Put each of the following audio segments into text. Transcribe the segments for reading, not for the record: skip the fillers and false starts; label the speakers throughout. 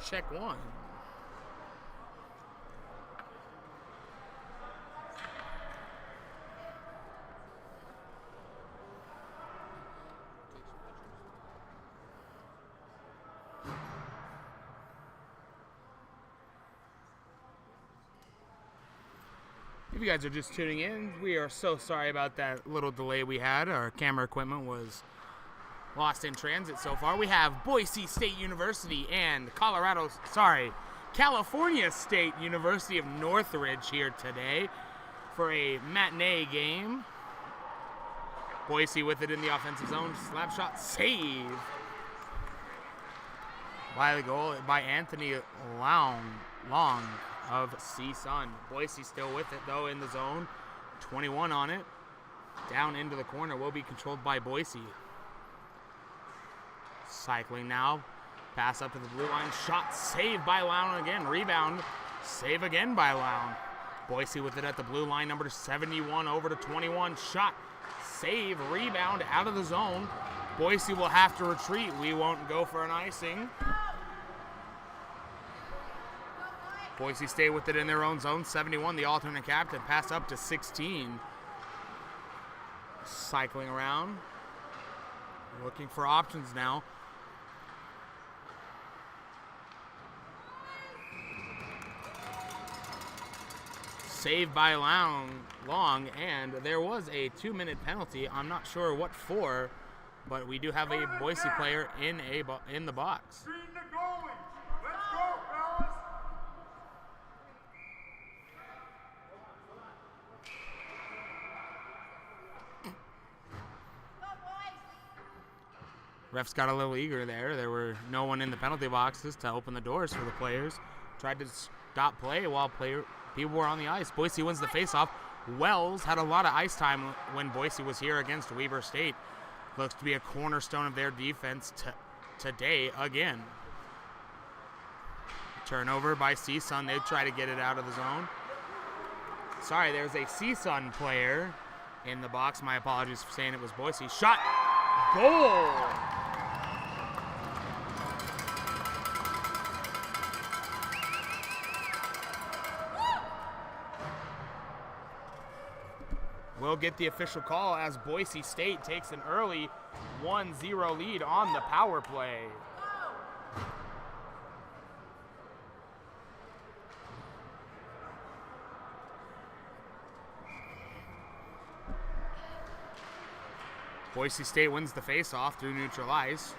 Speaker 1: Check one. If you guys are just tuning in, we are so sorry about that little delay we had. Our camera equipment was lost in transit so far. We have Boise State University and California State University of Northridge here today for a matinee game. Boise with it in the offensive zone. Slap shot save by the goal by Anthony Long of CSUN. Boise still with it though in the zone. 21 on it. Down into the corner will be controlled by Boise. Cycling now. Pass up to the blue line. Shot saved by Lown again. Rebound. Save again by Lown. Boise with it at the blue line. Number 71 over to 21. Shot. Save. Rebound out of the zone. Boise will have to retreat. We won't go for an icing. Boise stay with it in their own zone. 71, the alternate captain. Pass up to 16. Cycling around. Looking for options now. Saved by Long, and there was a 2-minute penalty. I'm not sure what for, but we do have a Boise player in the box. Refs got a little eager there. There were no one in the penalty boxes to open the doors for the players. Tried to stop play while people were on the ice. Boise wins the faceoff. Wells had a lot of ice time when Boise was here against Weber State. Looks to be a cornerstone of their defense today again. Turnover by CSUN. They try to get it out of the zone. Sorry, there's a CSUN player in the box. My apologies for saying it was Boise. Shot. Goal. We'll get the official call as Boise State takes an early 1-0 lead on the power play. Boise State wins the face-off through neutral ice.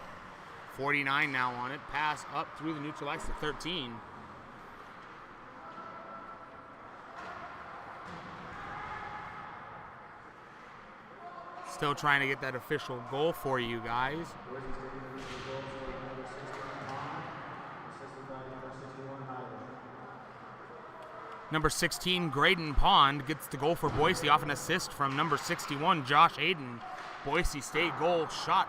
Speaker 1: 49 now on it. Pass up through the neutral ice to 13. Still trying to get that official goal for you guys. Number 16, Graydon Pond, gets the goal for Boise off an assist from number 61, Josh Aiden. Boise State goal shot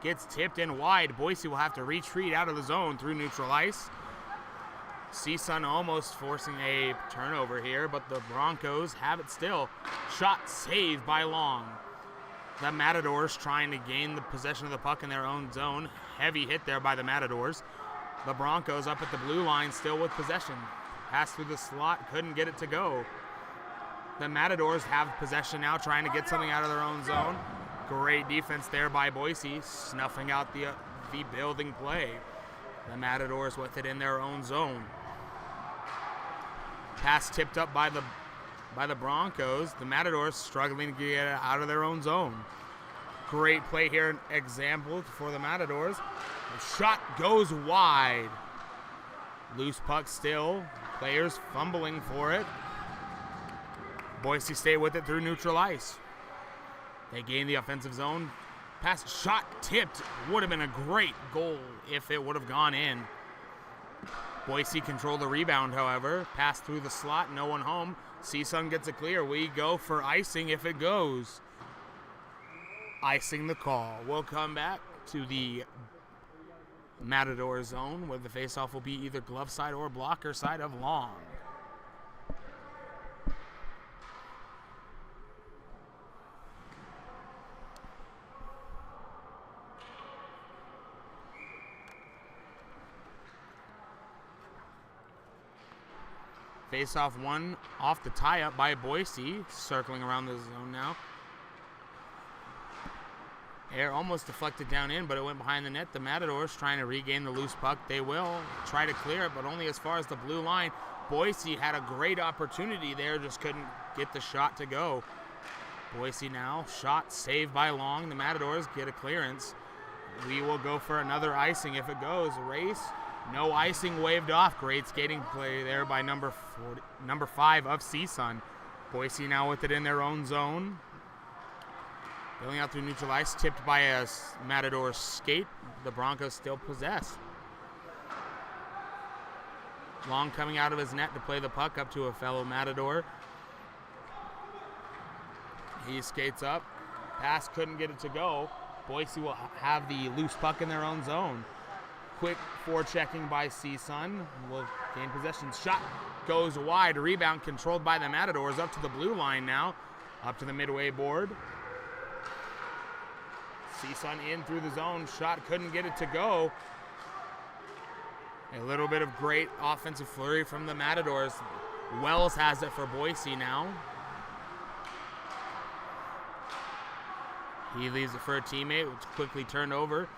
Speaker 1: gets tipped in wide. Boise will have to retreat out of the zone through neutral ice. CSUN almost forcing a turnover here, but the Broncos have it still. Shot saved by Long. The Matadors trying to gain the possession of the puck in their own zone. Heavy hit there by the Matadors. The Broncos up at the blue line still with possession. Pass through the slot, couldn't get it to go. The Matadors have possession now, trying to get something out of their own zone. Great defense there by Boise, snuffing out the building play. The Matadors with it in their own zone. Pass tipped up by the Broncos. The Matadors struggling to get it out of their own zone. Great play here, example for the Matadors. The shot goes wide. Loose puck still. Players fumbling for it. Boise State with it through neutral ice. They gain the offensive zone. Pass shot tipped. Would have been a great goal if it would have gone in. Boise controlled the rebound, however. Pass through the slot, no one home. CSUN gets it clear. We go for icing if it goes. Icing the call. We'll come back to the Matador zone where the faceoff will be either glove side or blocker side of Long. Face-off one off the tie-up by Boise, circling around the zone now. Air almost deflected down in, but it went behind the net. The Matadors trying to regain the loose puck. They will try to clear it, but only as far as the blue line. Boise had a great opportunity there, just couldn't get the shot to go. Boise now, shot saved by Long. The Matadors get a clearance. We will go for another icing if it goes. Race, no icing waved off. Great skating play there by number 5 of CSUN. Boise now with it in their own zone. Going out through neutral ice, tipped by a Matador skate. The Broncos still possess. Long coming out of his net to play the puck up to a fellow Matador. He skates up. Pass couldn't get it to go. Boise will have the loose puck in their own zone. Quick forechecking by CSUN. Will gain possession. Shot goes wide. Rebound controlled by the Matadors up to the blue line now. Up to the midway board. CSUN in through the zone. Shot couldn't get it to go. A little bit of great offensive flurry from the Matadors. Wells has it for Boise now. He leaves it for a teammate, which quickly turned over.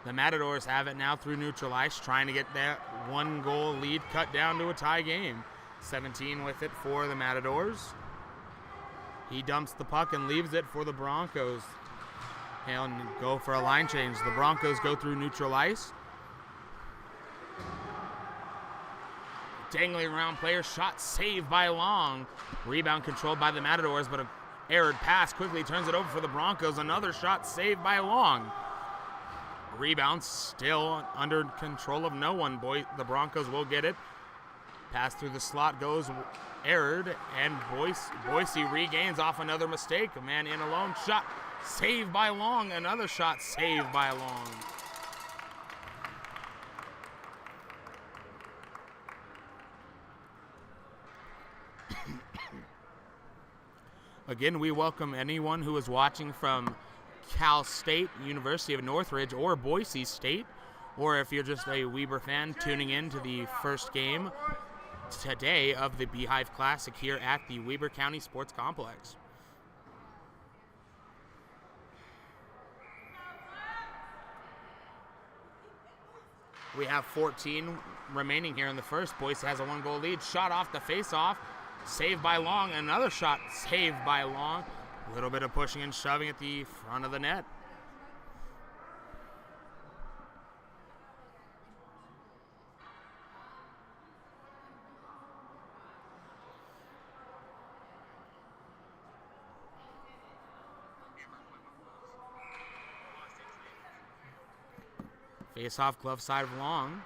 Speaker 1: The Matadors have it now through neutral ice, trying to get that 1-goal lead cut down to a tie game. 17 with it for the Matadors. He dumps the puck and leaves it for the Broncos. He'll go for a line change. The Broncos go through neutral ice. Dangling around player, shot saved by Long. Rebound controlled by the Matadors, but a errored pass quickly turns it over for the Broncos. Another shot saved by Long. Rebound still under control of no one. The Broncos will get it. Pass through the slot goes errored, and Boise regains off another mistake. A man in alone. Shot saved by Long. Another shot saved by Long. Again, we welcome anyone who is watching from Cal State, University of Northridge, or Boise State, or if you're just a Weber fan tuning in to the first game today of the Beehive Classic here at the Weber County Sports Complex. We have 14 remaining here in the first. Boise has a 1-goal lead. Shot off the face-off. Saved by Long. Another shot saved by Long. A little bit of pushing and shoving at the front of the net. Face-off glove side of Long.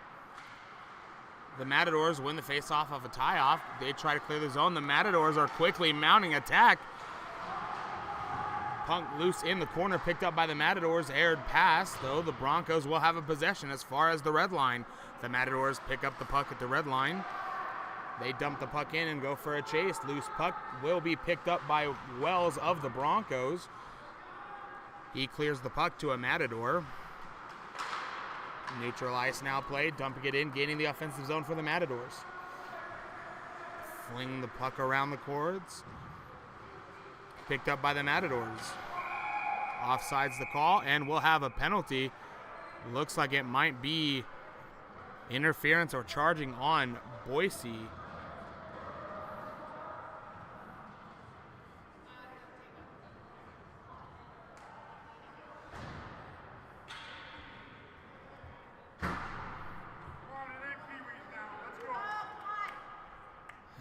Speaker 1: The Matadors win the face-off of a tie-off. They try to clear the zone. The Matadors are quickly mounting attack. Punk loose in the corner, picked up by the Matadors. Aired pass, though. The Broncos will have a possession as far as the red line. The Matadors pick up the puck at the red line. They dump the puck in and go for a chase. Loose puck will be picked up by Wells of the Broncos. He clears the puck to a Matador. Neutral ice now played, dumping it in, gaining the offensive zone for the Matadors. Fling the puck around the cords. Picked up by the Matadors. Offside's the call, and we'll have a penalty. Looks like it might be interference or charging on Boise.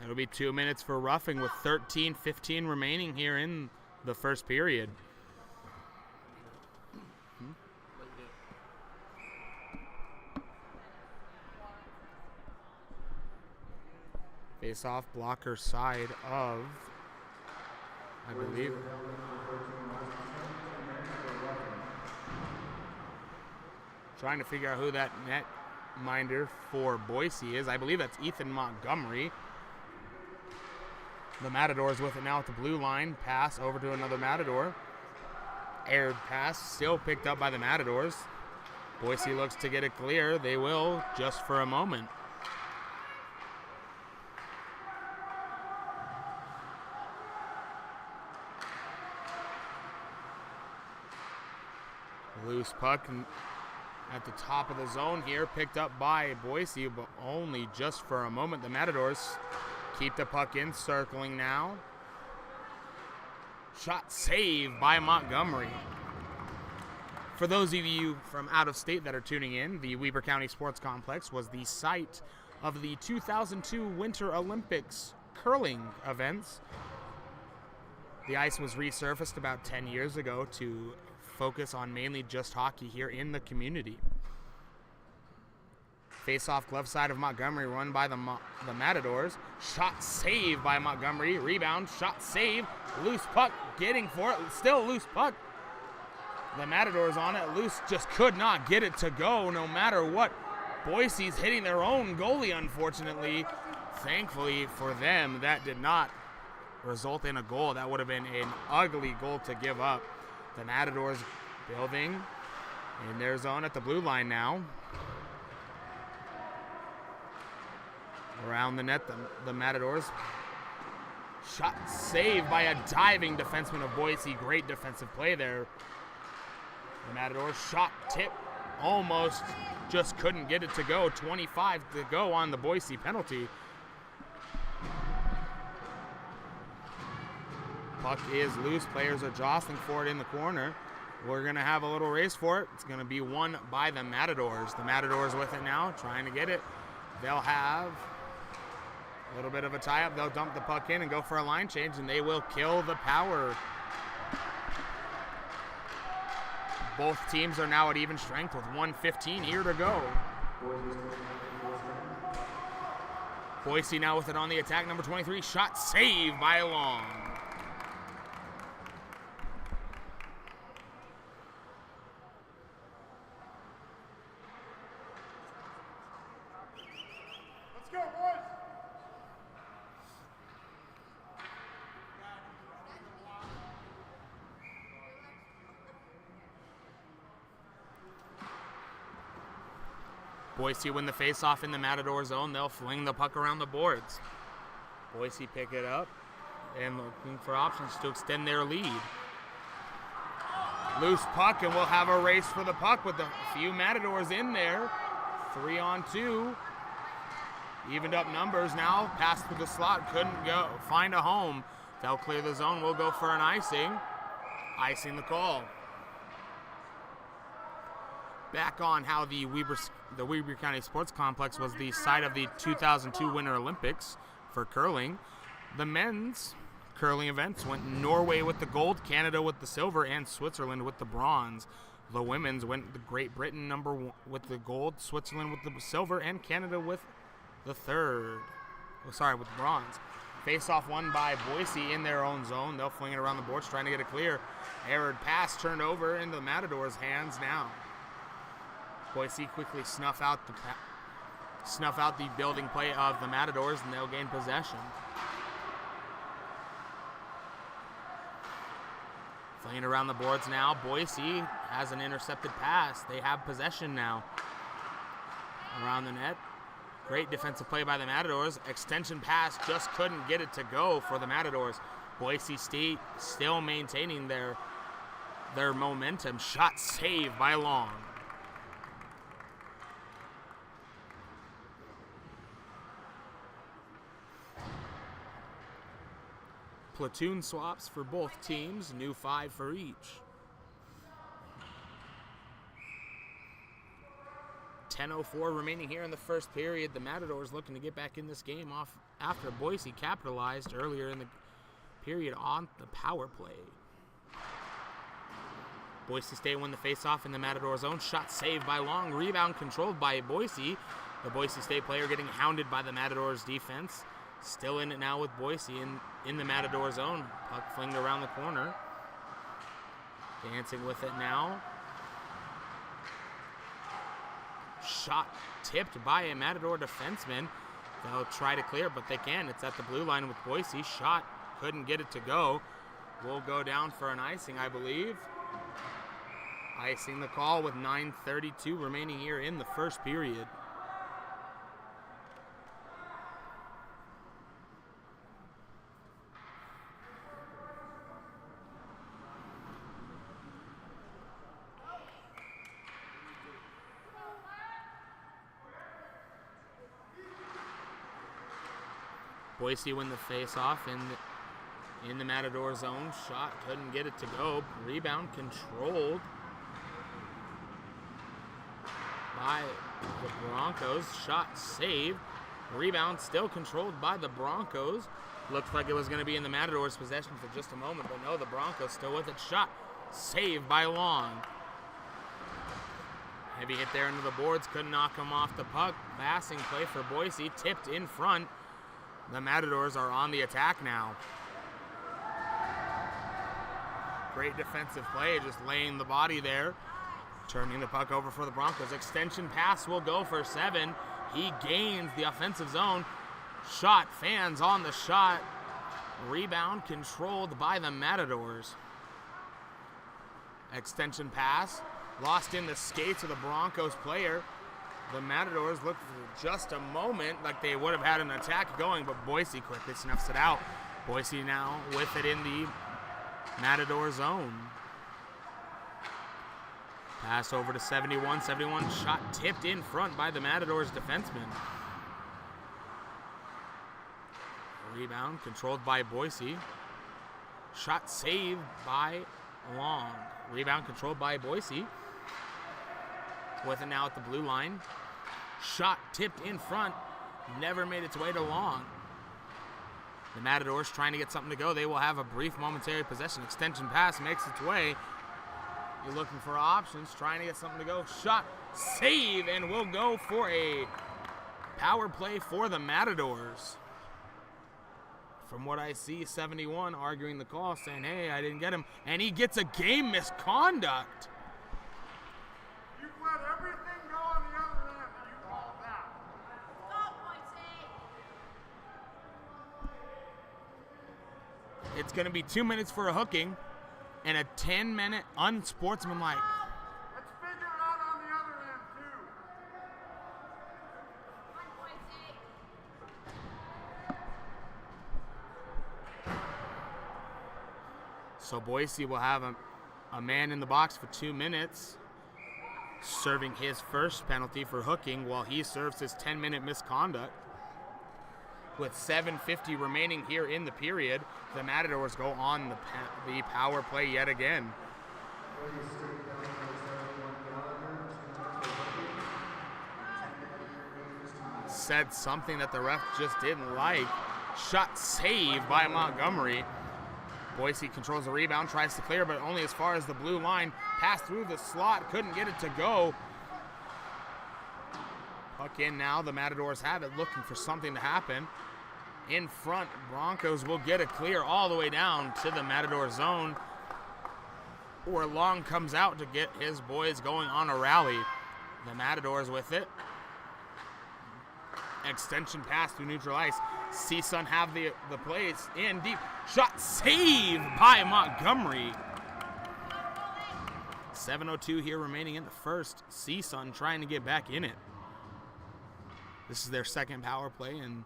Speaker 1: It'll be 2 minutes for roughing with 13:15 remaining here in the first period. Face-off blocker side of, I believe. Trying to figure out who that net minder for Boise is. I believe that's Ethan Montgomery. The Matadors with it now at the blue line. Pass over to another Matador. Aired pass still picked up by the Matadors. Boise looks to get it clear. They will just for a moment. Loose puck at the top of the zone here, picked up by Boise, but only just for a moment. The Matadors keep the puck in, circling now. Shot saved by Montgomery. For those of you from out of state that are tuning in, the Weber County Sports Complex was the site of the 2002 Winter Olympics curling events. The ice was resurfaced about 10 years ago to focus on mainly just hockey here in the community. Face-off glove side of Montgomery, run by the Matadors. Shot saved by Montgomery. Rebound, shot saved. Loose puck, getting for it. Still loose puck. The Matadors on it. Loose just could not get it to go no matter what. Boise's hitting their own goalie, unfortunately. Thankfully for them, that did not result in a goal. That would have been an ugly goal to give up. The Matadors building in their zone at the blue line now. Around the net, the Matadors. Shot saved by a diving defenseman of Boise. Great defensive play there. The Matadors shot tip, almost just couldn't get it to go. 25 to go on the Boise penalty. Puck is loose. Players are jostling for it in the corner. We're going to have a little race for it. It's going to be won by the Matadors. The Matadors with it now, trying to get it. They'll have a little bit of a tie-up. They'll dump the puck in and go for a line change, and they will kill the power. Both teams are now at even strength with 1:15 here to go. Boise now with it on the attack. Number 23, shot saved by Long.
Speaker 2: Let's go, boys!
Speaker 1: Boise win the face-off in the Matador zone. They'll fling the puck around the boards. Boise pick it up and looking for options to extend their lead. Loose puck, and we'll have a race for the puck with a few Matadors in there. 3-on-2. Evened up numbers now. Pass through the slot. Couldn't go find a home. They'll clear the zone. We'll go for an icing. Icing the call. Back on how the Weber County Sports Complex was the site of the 2002 Winter Olympics for curling. The men's curling events went Norway with the gold, Canada with the silver, and Switzerland with the bronze. The women's went the Great Britain number one with the gold, Switzerland with the silver, and Canada with the with the bronze. Face-off won by Boise in their own zone. They'll fling it around the boards, trying to get it clear. Errored pass turned over into the Matadors' hands now. Boise quickly snuff out the building play of the Matadors, and they'll gain possession. Flinging around the boards now. Boise has an intercepted pass. They have possession now. Around the net. Great defensive play by the Matadors. Extension pass, just couldn't get it to go for the Matadors. Boise State still maintaining their momentum. Shot saved by Long. Platoon swaps for both teams, new 5 for each. 10:04 remaining here in the first period. The Matadors looking to get back in this game off after Boise capitalized earlier in the period on the power play. Boise State won the faceoff in the Matador zone. Shot saved by Long. Rebound controlled by Boise. The Boise State player getting hounded by the Matadors defense. Still in it now with Boise in the Matador zone. Puck flinged around the corner. Dancing with it now. Shot tipped by a Matador defenseman. They'll try to clear, but they can. It's at the blue line with Boise. Shot, couldn't get it to go. Will go down for an icing, I believe. Icing the call with 9:32 remaining here in the first period. Boise win the face-off in the Matador zone. Shot, couldn't get it to go. Rebound controlled by the Broncos. Shot saved. Rebound still controlled by the Broncos. Looked like it was going to be in the Matadors' possession for just a moment, but no, the Broncos still with it. Shot saved by Long. Heavy hit there into the boards, couldn't knock him off the puck. Passing play for Boise, tipped in front. The Matadors are on the attack now. Great defensive play, just laying the body there. Turning the puck over for the Broncos. Extension pass will go for 7. He gains the offensive zone. Shot, fans on the shot. Rebound controlled by the Matadors. Extension pass. Lost in the skates of the Broncos player. The Matadors look for just a moment like they would have had an attack going, but Boise quickly snuffs it out. Boise now with it in the Matador zone. Pass over to 71. 71 shot tipped in front by the Matadors defenseman. Rebound controlled by Boise. Shot saved by Long. Rebound controlled by Boise. With it now at the blue line. Shot tipped in front. Never made its way to Long. The Matadors trying to get something to go. They will have a brief momentary possession. Extension pass makes its way. You're looking for options, trying to get something to go. Shot, save, and we'll go for a power play for the Matadors. From what I see, 71 arguing the call, saying, hey, I didn't get him. And he gets a game misconduct.
Speaker 2: You've let everything go on the other end, and you call that.
Speaker 1: It's going to be 2 minutes for a hooking and a 10-minute unsportsmanlike.
Speaker 2: Let's figure it out on the other end, too.
Speaker 1: So Boise will have a man in the box for 2 minutes, serving his first penalty for hooking while he serves his 10-minute misconduct. With 7:50 remaining here in the period, the Matadors go on the power play yet again. Said something that the ref just didn't like. Shot saved by Montgomery. Boise controls the rebound, tries to clear, but only as far as the blue line. Passed through the slot, couldn't get it to go. Puck in now, the Matadors have it, looking for something to happen. In front, Broncos will get a clear all the way down to the Matador zone, where Long comes out to get his boys going on a rally. The Matadors with it. Extension pass through neutral ice. CSUN have the plays in deep. Shot saved by Montgomery. 7:02 here remaining in the first. CSUN trying to get back in it. This is their second power play, and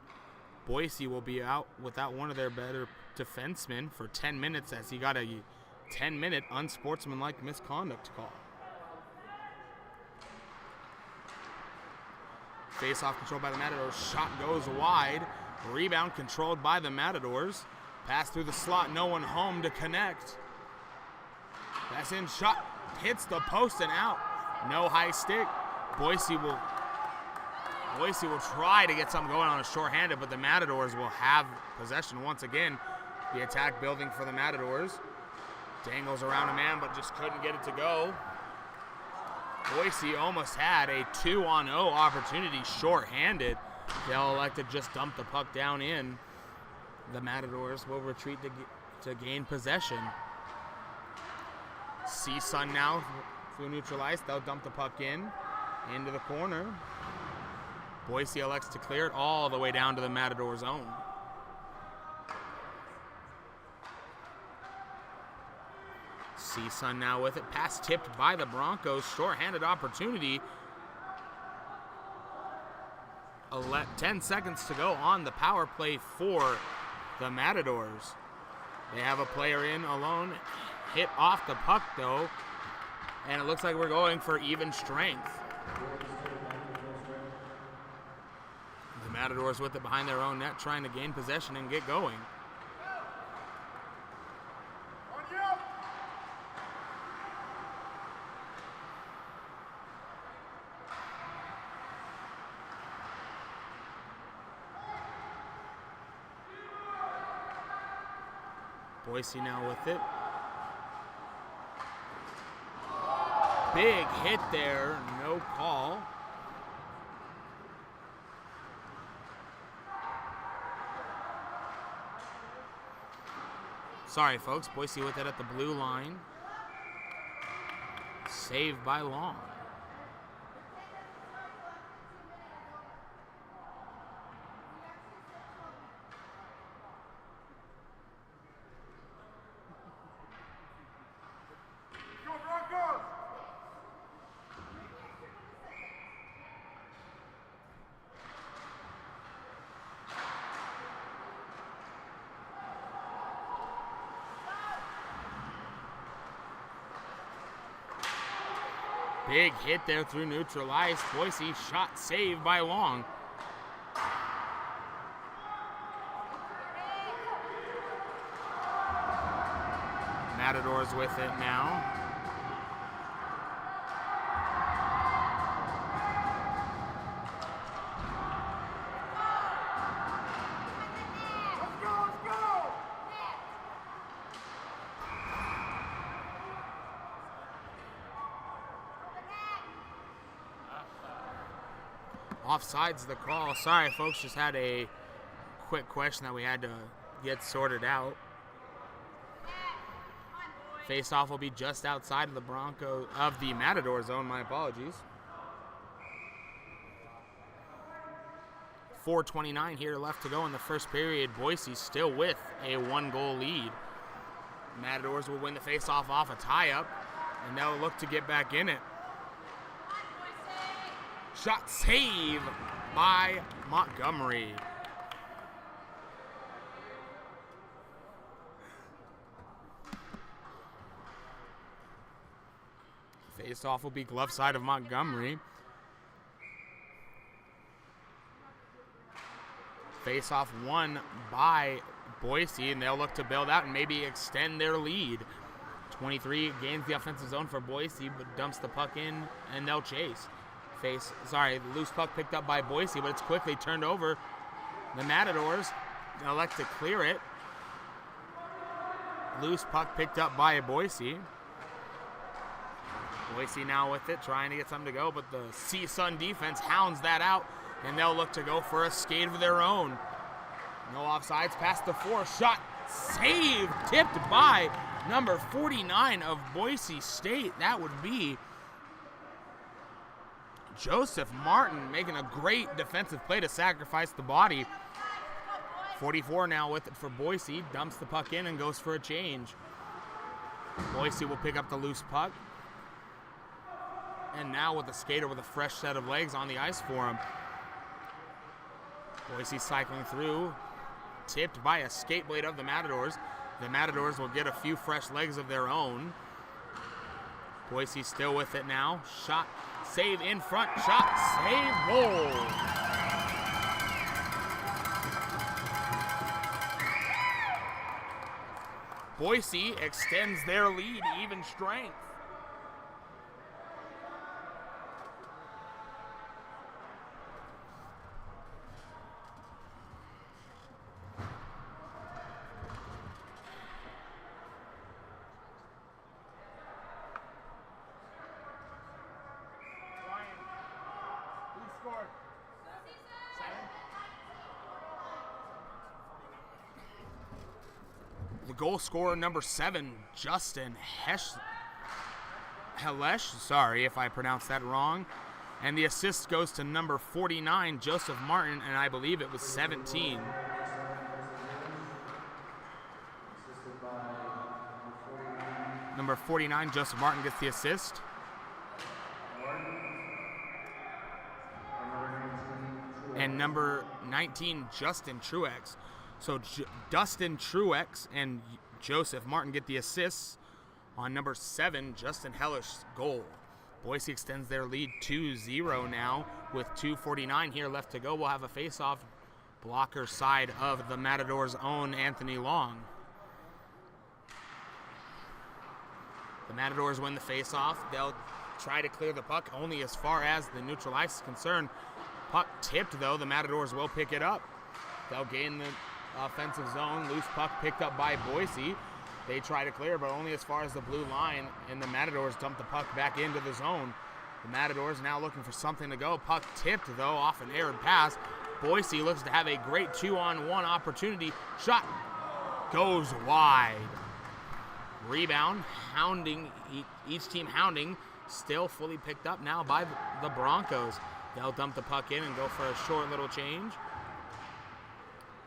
Speaker 1: Boise will be out without one of their better defensemen for 10 minutes as he got a 10-minute unsportsmanlike misconduct call. Face-off controlled by the Matadors. Shot goes wide. Rebound controlled by the Matadors. Pass through the slot. No one home to connect. Pass in. Shot hits the post and out. No high stick. Boise will try to get something going on a shorthanded, but the Matadors will have possession once again. The attack building for the Matadors. Dangles around a man, but just couldn't get it to go. Boise almost had a 2-on-0 opportunity shorthanded. They'll elect to just dump the puck down in. The Matadors will retreat to gain possession. CSUN now through neutral ice. They'll dump the puck into the corner. Boise elects to clear it all the way down to the Matador zone. CSUN now with it. Pass tipped by the Broncos. Short-handed opportunity. 10 seconds to go on the power play for the Matadors. They have a player in alone. Hit off the puck, though. And it looks like we're going for even strength. The Matadors with it behind their own net, trying to gain possession and get going. Boise now with it. Big hit there, no call. Sorry, folks, Boise with it at the blue line. Saved by Long. Big hit there through neutral ice. Boise shot saved by Long. Matadors with it now. Offside's the call. Sorry, folks, just had a quick question that we had to get sorted out. Face-off will be just outside of the Matador zone. My apologies. 4:29 here left to go in the first period. Boise still with a 1-goal lead. Matadors will win the face-off off a tie-up, and they'll look to get back in it. Shot save by Montgomery. Face-off will be glove side of Montgomery. Face-off won by Boise, and they'll look to build out and maybe extend their lead. 23 gains the offensive zone for Boise, but dumps the puck in, and they'll chase. Loose puck picked up by Boise, but it's quickly turned over. The Matadors elect to clear it. Loose puck picked up by Boise. Boise now with it, trying to get something to go, but the CSUN defense hounds that out, and they'll look to go for a skate of their own. No offsides past the 4. Shot saved, tipped by number 49 of Boise State. That would be Joseph Martin, making a great defensive play to sacrifice the body. 44 now with it for Boise. Dumps the puck in and goes for a change. Boise will pick up the loose puck. And now with a skater with a fresh set of legs on the ice for him. Boise cycling through. Tipped by a skate blade of the Matadors. The Matadors will get a few fresh legs of their own. Boise still with it now. Shot, save in front. Shot, save, goal. Boise extends their lead, even strength. The goal scorer, number 7, Justin Helesh. Sorry if I pronounced that wrong. And the assist goes to number 49, Joseph Martin, and I believe it was 17. Number 49, Joseph Martin gets the assist. And number 19, Justin Truex. So Dustin Truex and Joseph Martin get the assists on number 7, Justin Hellish's goal. Boise extends their lead 2-0 now with 2:49 here left to go. We'll have a face-off blocker side of the Matadors' own Anthony Long. The Matadors win the face-off. They'll try to clear the puck only as far as the neutral ice is concerned. Puck tipped, though. The Matadors will pick it up. They'll gain the offensive zone. Loose puck picked up by Boise. They try to clear, but only as far as the blue line, and the Matadors dump the puck back into the zone. The Matadors now looking for something to go. Puck tipped, though, off an errant pass. Boise looks to have a great 2-on-1 opportunity. Shot goes wide. Rebound, hounding, each team hounding, still fully picked up now by the Broncos. They'll dump the puck in and go for a short little change.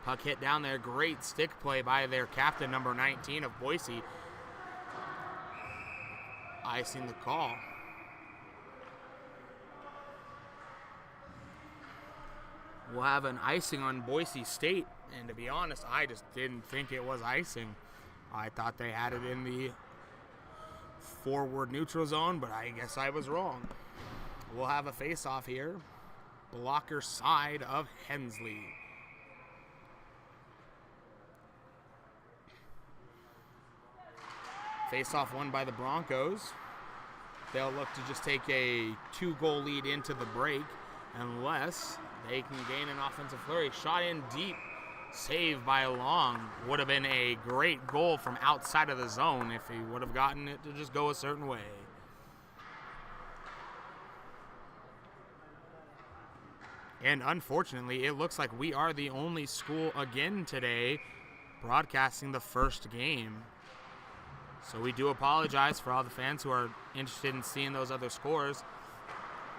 Speaker 1: Puck hit down there. Great stick play by their captain, number 19 of Boise. Icing the call. We'll have an icing on Boise State, and to be honest, I just didn't think it was icing. I thought they had it in the forward neutral zone, but I guess I was wrong. We'll have a face-off here. Blocker side of Hensley. Face-off won by the Broncos. They'll look to just take a 2-goal lead into the break unless they can gain an offensive flurry. Shot in deep. Saved by Long. Would have been a great goal from outside of the zone if he would have gotten it to just go a certain way. And unfortunately, it looks like we are the only school again today broadcasting the first game. So we do apologize for all the fans who are interested in seeing those other scores.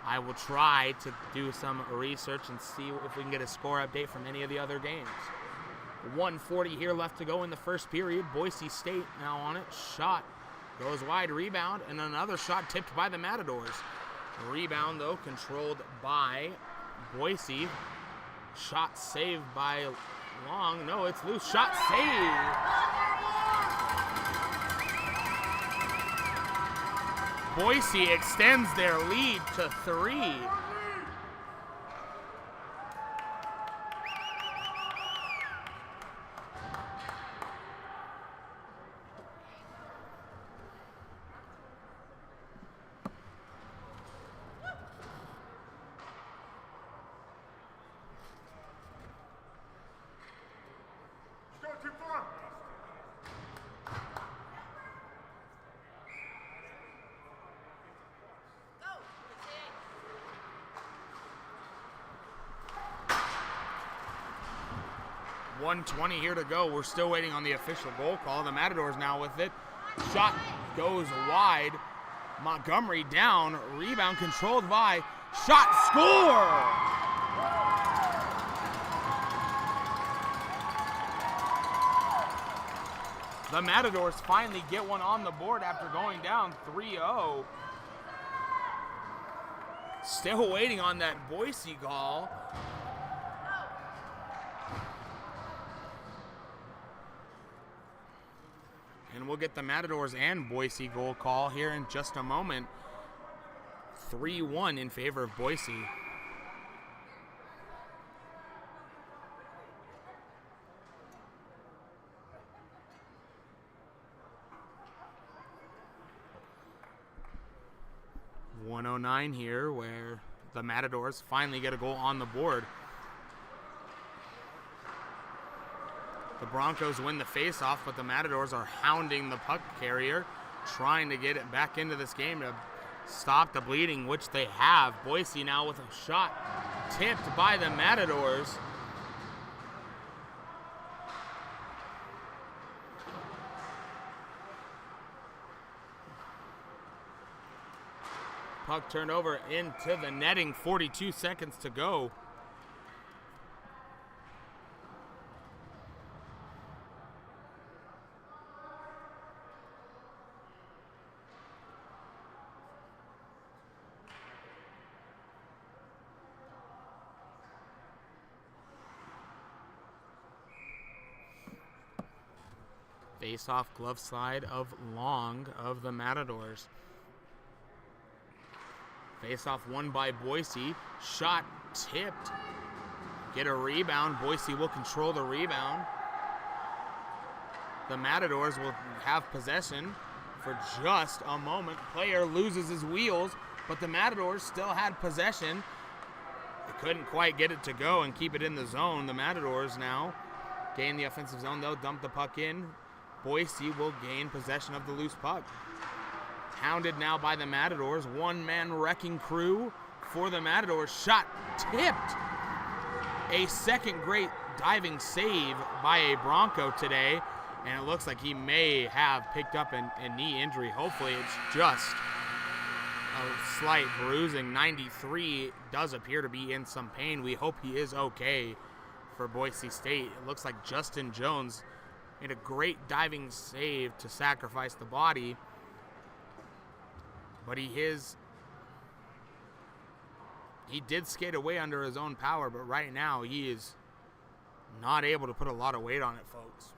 Speaker 1: I will try to do some research and see if we can get a score update from any of the other games. 1:40 here left to go in the first period. Boise State now on it. Shot goes wide, rebound, and another shot tipped by the Matadors. Rebound, though, controlled by Boise. Shot saved by Long. No, it's loose. Shot saved. Boise extends their lead to 3.
Speaker 2: Let's go, 2-4.
Speaker 1: 1:20 here to go. We're still waiting on the official goal call. The Matadors now with it. Shot goes wide. Montgomery down. Rebound controlled by. Shot, score! The Matadors finally get one on the board after going down 3-0. Still waiting on that Boise goal. And we'll get the Matadors and Boise goal call here in just a moment. 3-1 in favor of Boise. .109 here where the Matadors finally get a goal on the board. The Broncos win the faceoff, but the Matadors are hounding the puck carrier, trying to get it back into this game to stop the bleeding, which they have. Boise now with a shot tipped by the Matadors. Puck turned over into the netting, 42 seconds to go. Face-off glove slide of Long of the Matadors. Face-off won by Boise. Shot tipped get a rebound. Boise will control the rebound. The Matadors will have possession for just a moment. Player loses his wheels, but the Matadors still had possession. They couldn't quite get it to go and keep it in the zone. The Matadors now gain the offensive zone. They'll dump the puck in. Boise will gain possession of the loose puck. Hounded now by the Matadors. One-man wrecking crew for the Matadors. Shot tipped. A second great diving save by a Bronco today. And it looks like he may have picked up a knee injury. Hopefully it's just a slight bruising. 93 does appear to be in some pain. We hope he is okay for Boise State. It looks like Justin Jones made a great diving save to sacrifice the body. But he did skate away under his own power, but right now he is not able to put a lot of weight on it, folks.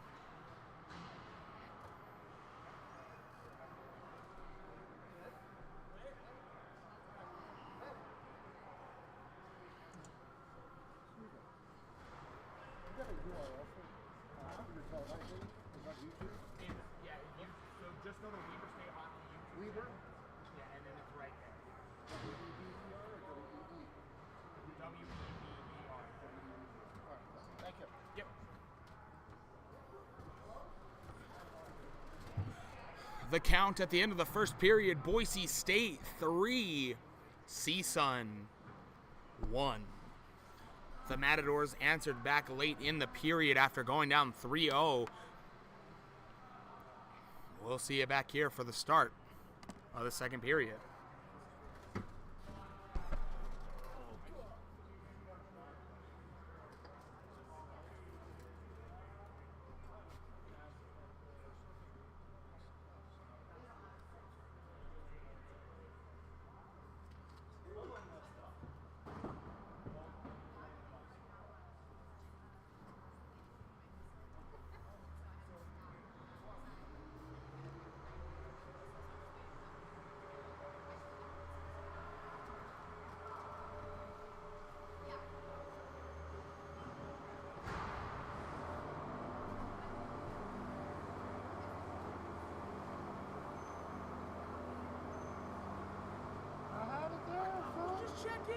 Speaker 2: Just go to Weber State Hockey YouTube. Weber? Yeah, and then it's right there. W-E-B-E-R or W-E-E? W-E-B-E-R. All right, thank you. Yep.
Speaker 1: The count at the end of the first period, Boise State 3, CSUN 1. The Matadors answered back late in the period after going down 3-0. We'll see you back here for the start of the second period.
Speaker 2: Just check in.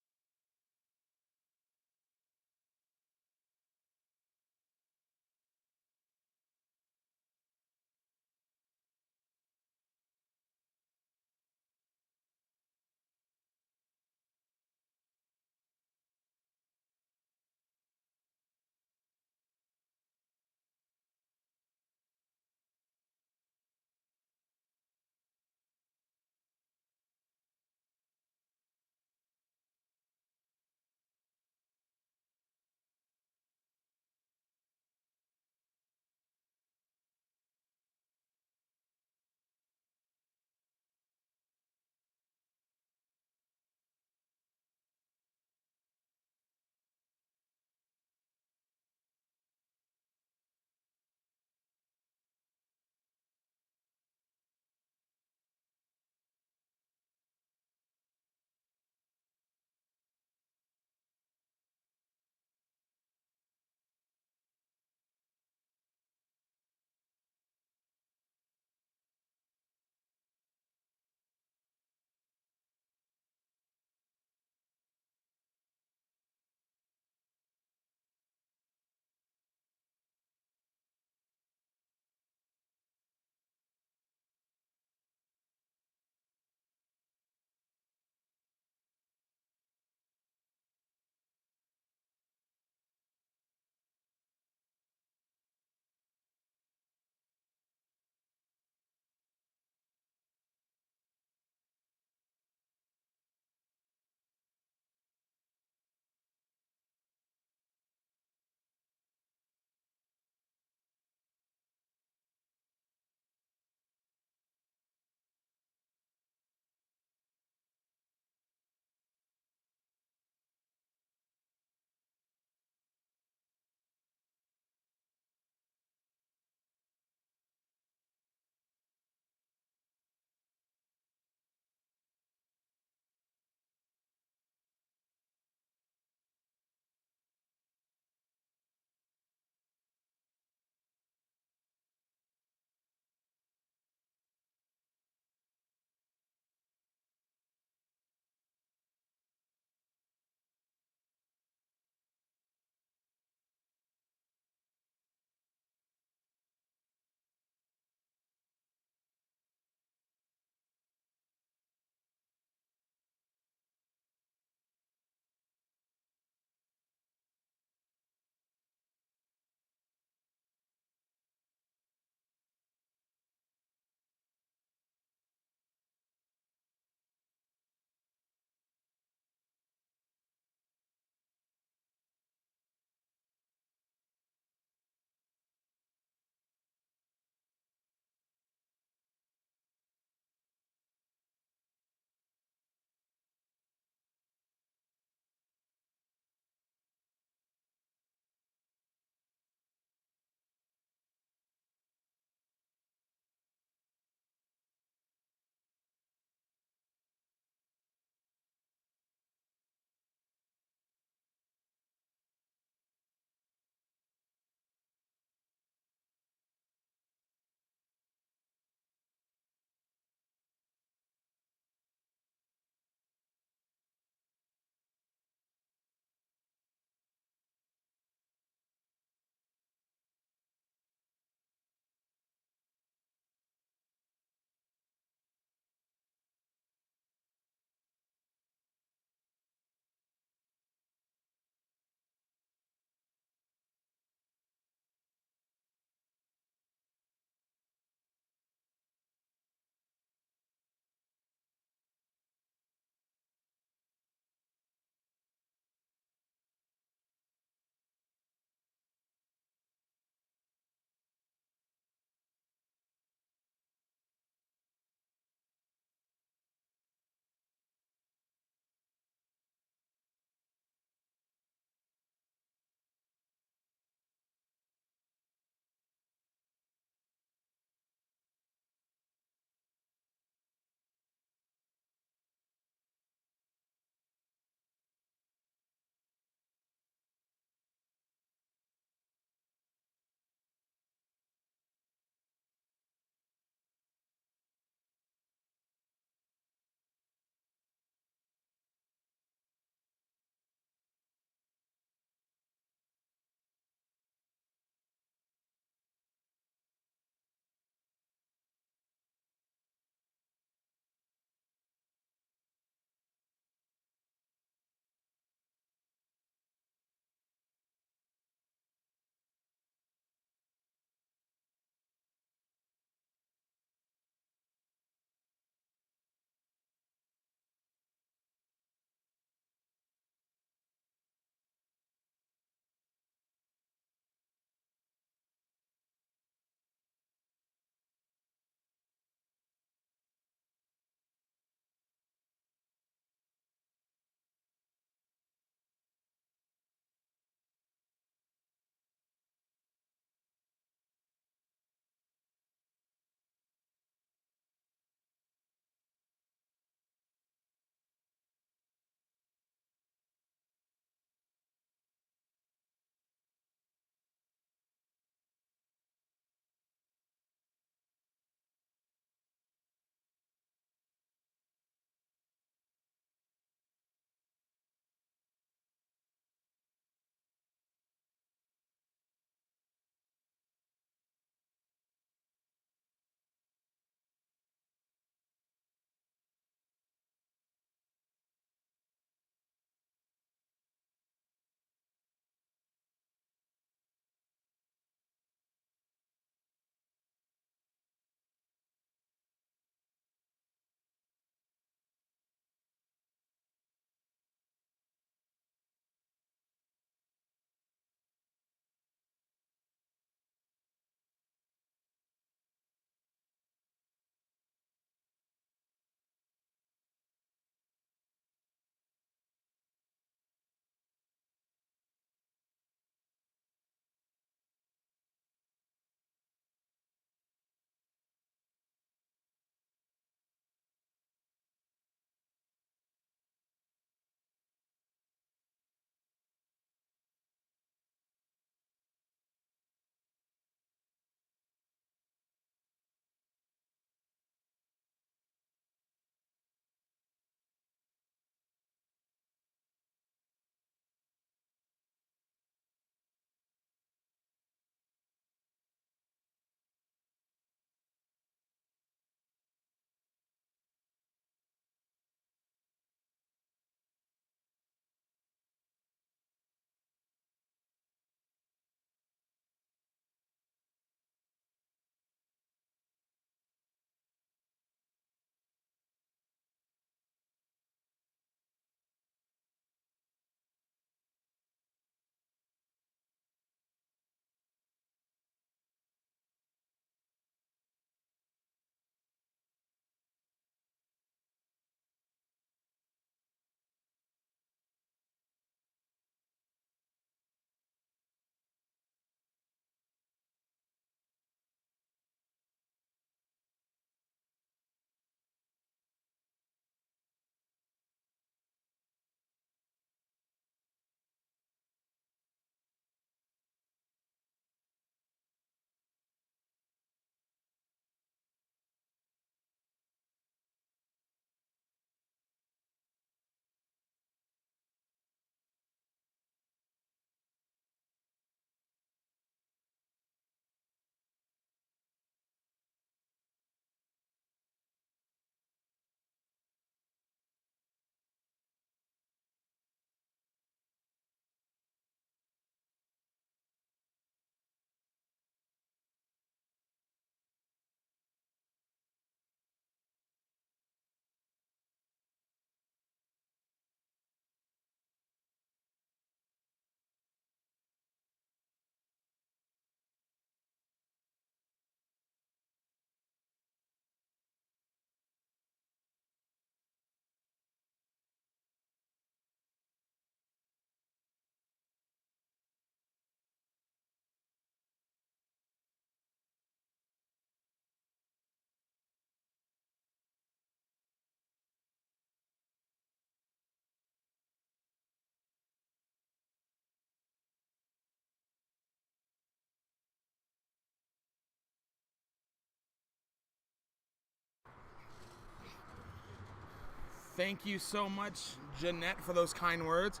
Speaker 1: Thank you so much, Jeanette, for those kind words.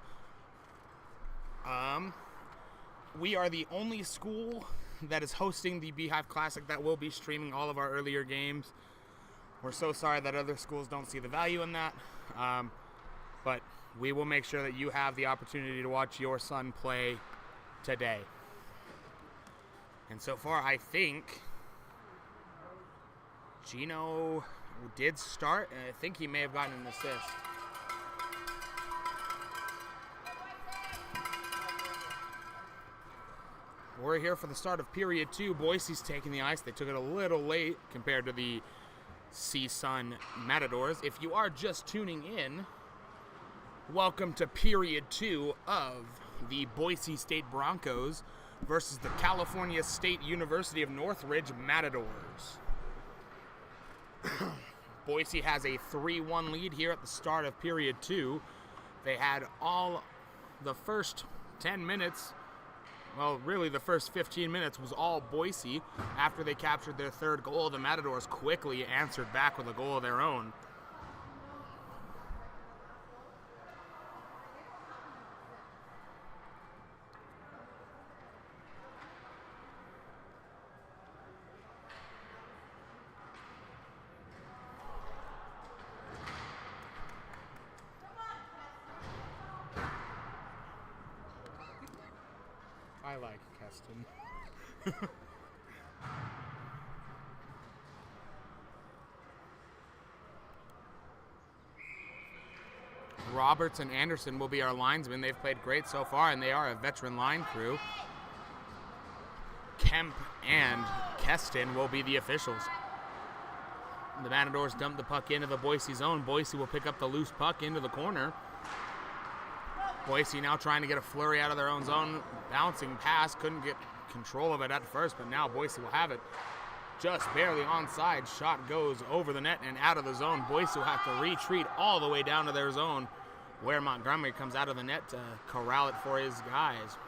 Speaker 1: We are the only school that is hosting the Beehive Classic that will be streaming all of our earlier games. We're so sorry that other schools don't see the value in that, but we will make sure that you have the opportunity to watch your son play today. And so far, I think Gino did start, and I think he may have gotten an assist. We're here for the start of period 2. Boise's taking the ice. They took it a little late compared to the CSUN Matadors. If you are just tuning in, welcome to period 2 of the Boise State Broncos versus the California State University of Northridge Matadors. Boise has a 3-1 lead here at the start of period 2. They had all the first 10 minutes. Well, really, the first 15 minutes was all Boise. After they captured their third goal, the Matadors quickly answered back with a goal of their own. I like Keston. Roberts and Anderson will be our linesmen. They've played great so far, and they are a veteran line crew. Kemp and Keston will be the officials. The Matadors dump the puck into the Boise zone. Boise will pick up the loose puck into the corner. Boise now trying to get a flurry out of their own zone. Bouncing pass, couldn't get control of it at first, but now Boise will have it. Just barely onside. Shot goes over the net and out of the zone. Boise will have to retreat all the way down to their zone, where Montgomery comes out of the net to corral it for his guys.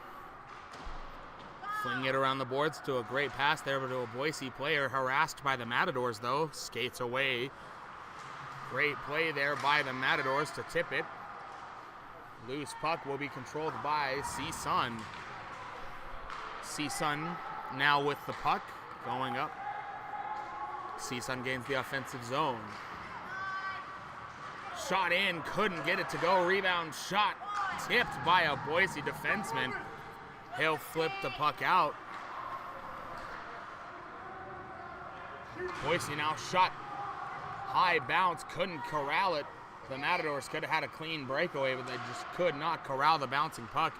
Speaker 1: Flinging it around the boards to a great pass there to a Boise player. Harassed by the Matadors, though. Skates away. Great play there by the Matadors to tip it. Loose puck will be controlled by CSUN. CSUN now with the puck going up. CSUN gains the offensive zone. Shot in, couldn't get it to go. Rebound shot tipped by a Boise defenseman. He'll flip the puck out. Boise now shot high bounce, couldn't corral it. The Matadors could have had a clean breakaway, but they just could not corral the bouncing puck.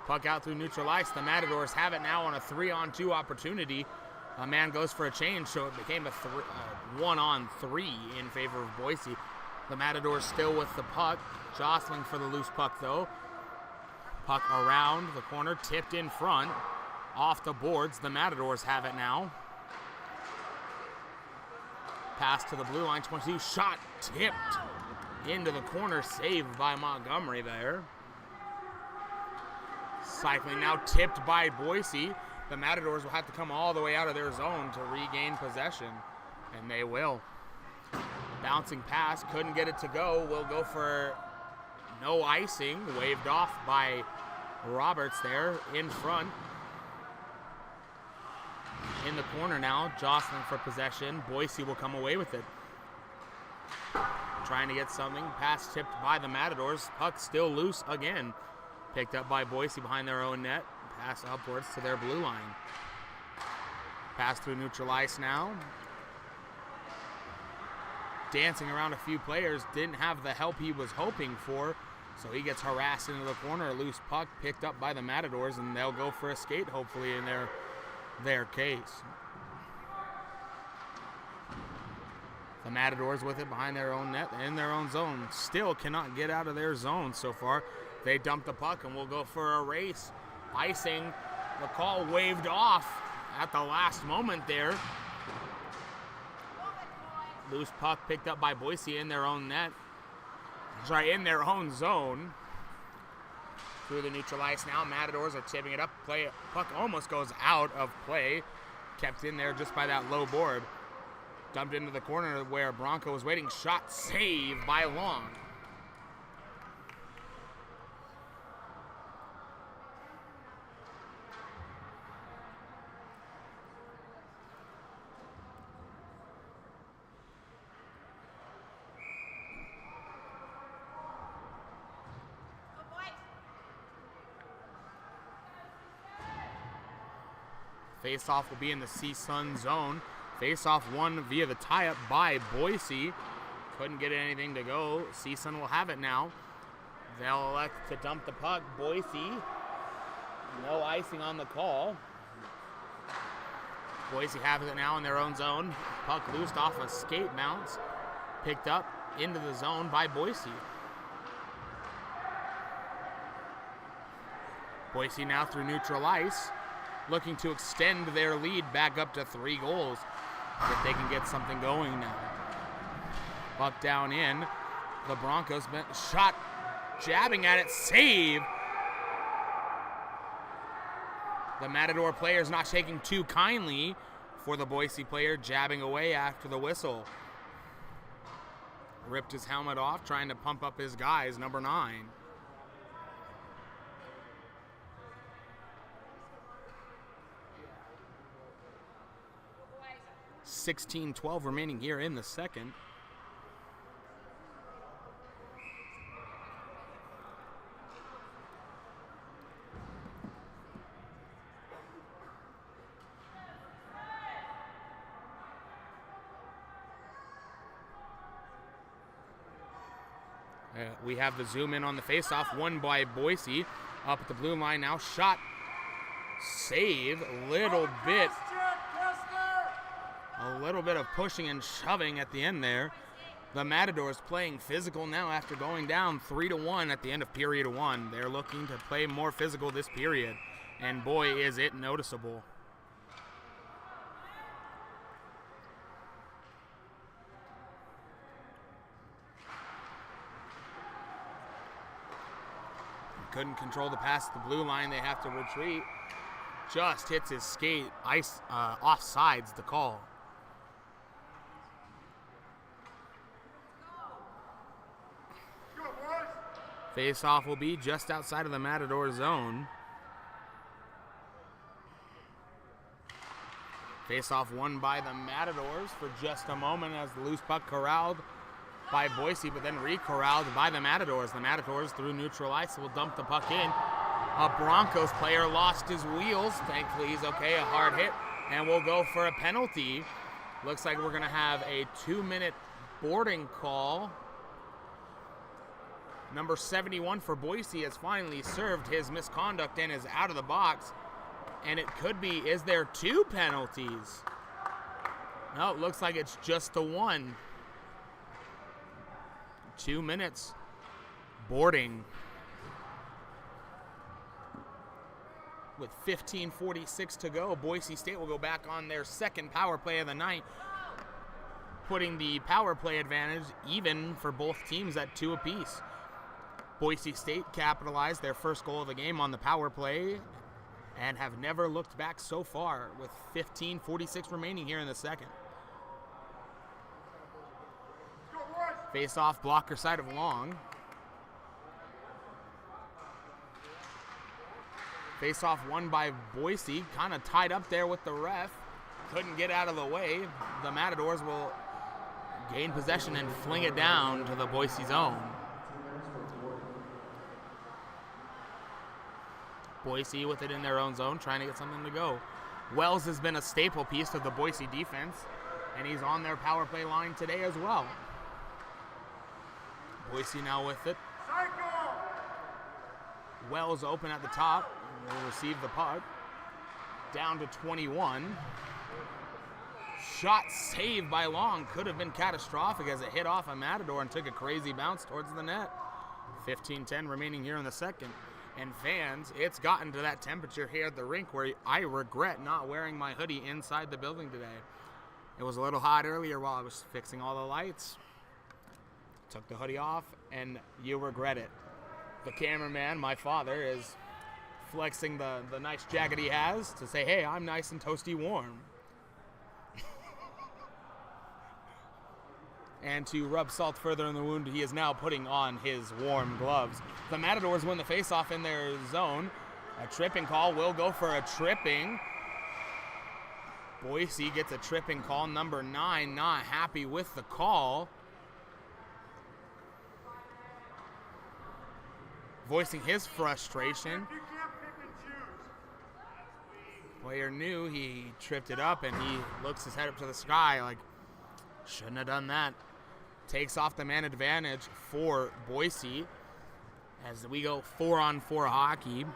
Speaker 1: Puck out through neutral ice. The Matadors have it now on a 3-on-2 opportunity. A man goes for a change, so it became a 1-on-3 in favor of Boise. The Matadors still with the puck, jostling for the loose puck, though. Puck around the corner, tipped in front, off the boards. The Matadors have it now. Pass to the blue line, 22, shot tipped into the corner, saved by Montgomery there. Cycling now tipped by Boise. The Matadors will have to come all the way out of their zone to regain possession, and they will. Bouncing pass, couldn't get it to go. Will go for no icing, waved off by Roberts there in front. In the corner now, jostling for possession. Boise will come away with it. Trying to get something. Pass tipped by the Matadors. Puck still loose again. Picked up by Boise behind their own net. Pass upwards to their blue line. Pass through neutral ice now. Dancing around a few players. Didn't have the help he was hoping for. So he gets harassed into the corner. A loose puck picked up by the Matadors, and they'll go for a skate, hopefully, in their case. The Matadors with it behind their own net, in their own zone. Still cannot get out of their zone so far. They dump the puck and will go for a race. Icing, the call waved off at the last moment there. Loose puck picked up by Boise in their own net. Sorry, in their own zone. Through the neutral ice now. Matadors are tipping it up. Puck almost goes out of play. Kept in there just by that low board. Dumped into the corner where Bronco was waiting. Shot saved by Long. Face-off will be in the CSUN zone. Face-off won via the tie-up by Boise. Couldn't get anything to go. CSUN will have it now. They'll elect to dump the puck. Boise, no icing on the call. Boise has it now in their own zone. Puck loosed off a skate bounce. Picked up into the zone by Boise. Boise now through neutral ice, looking to extend their lead back up to 3 goals if they can get something going now. Puck down in. The Broncos shot, jabbing at it, save. The Matador player's not shaking too kindly for the Boise player, jabbing away after the whistle. Ripped his helmet off, trying to pump up his guys, number 9. 16-12 remaining here in the second. We have the zoom in on the faceoff, won by Boise. Up at the blue line now, shot, save, a little bit of pushing and shoving at the end there. The Matadors playing physical now after going down 3-1 at the end of period 1. They're looking to play more physical this period, and boy, is it noticeable. Couldn't control the pass at the blue line. They have to retreat. Just hits his skate. Ice offsides the call. Face-off will be just outside of the Matador zone. Face-off won by the Matadors for just a moment as the loose puck corralled by Boise, but then re-corralled by the Matadors. The Matadors, through neutral ice, will dump the puck in. A Broncos player lost his wheels. Thankfully, he's okay, a hard hit, and we'll go for a penalty. Looks like we're going to have a 2-minute boarding call. Number 71 for Boise has finally served his misconduct and is out of the box. And it could be, is there 2 penalties? No, it looks like it's just the one. 2 minutes boarding. With 15:46 to go, Boise State will go back on their second power play of the night, putting the power play advantage even for both teams at 2 apiece. Boise State capitalized their first goal of the game on the power play and have never looked back so far, with 15:46 remaining here in the second. Face-off, blocker side of Long. Face-off won by Boise, kind of tied up there with the ref. Couldn't get out of the way. The Matadors will gain possession and fling it down to the Boise zone. Boise with it in their own zone, trying to get something to go. Wells has been a staple piece of the Boise defense, and he's on their power play line today as well. Boise now with it. Wells open at the top. Will receive the puck. Down to 21. Shot saved by Long. Could have been catastrophic as it hit off a Matador and took a crazy bounce towards the net. 15:10 remaining here in the second. And fans, it's gotten to that temperature here at the rink where I regret not wearing my hoodie inside the building today. It was a little hot earlier while I was fixing all the lights. Took the hoodie off, and you regret it. The cameraman, my father, is flexing the nice jacket he has to say, hey, I'm nice and toasty warm. And to rub salt further in the wound, he is now putting on his warm gloves. The Matadors win the faceoff in their zone. A tripping call will go for a tripping. Boise gets a tripping call. Number 9 not happy with the call. Voicing his frustration. Player knew, he tripped it up, and he looks his head up to the sky like, shouldn't have done that. Takes off the man advantage for Boise as we go 4-on-4 hockey.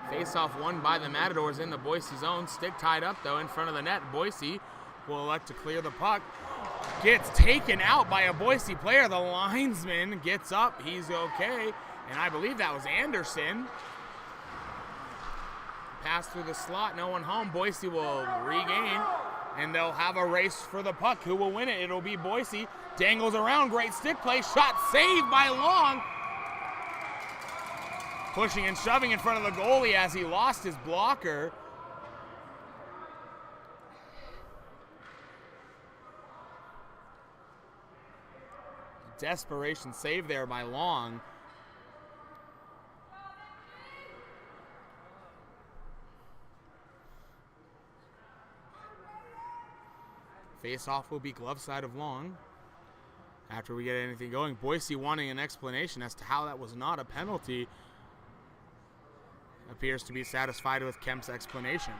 Speaker 1: Face-off won by the Matadors in the Boise zone. Stick tied up, though, in front of the net. Boise will elect to clear the puck. Gets taken out by a Boise player. The linesman gets up. He's okay. And I believe that was Anderson. Pass through the slot. No one home. Boise will regain. And they'll have a race for the puck. Who will win it? It'll be Boise. Dangles around. Great stick play. Shot saved by Long. Pushing and shoving in front of the goalie as he lost his blocker. Desperation save there by Long. Face-off will be glove side of Long. After we get anything going, Boise wanting an explanation as to how that was not a penalty. Appears to be satisfied with Kemp's explanation.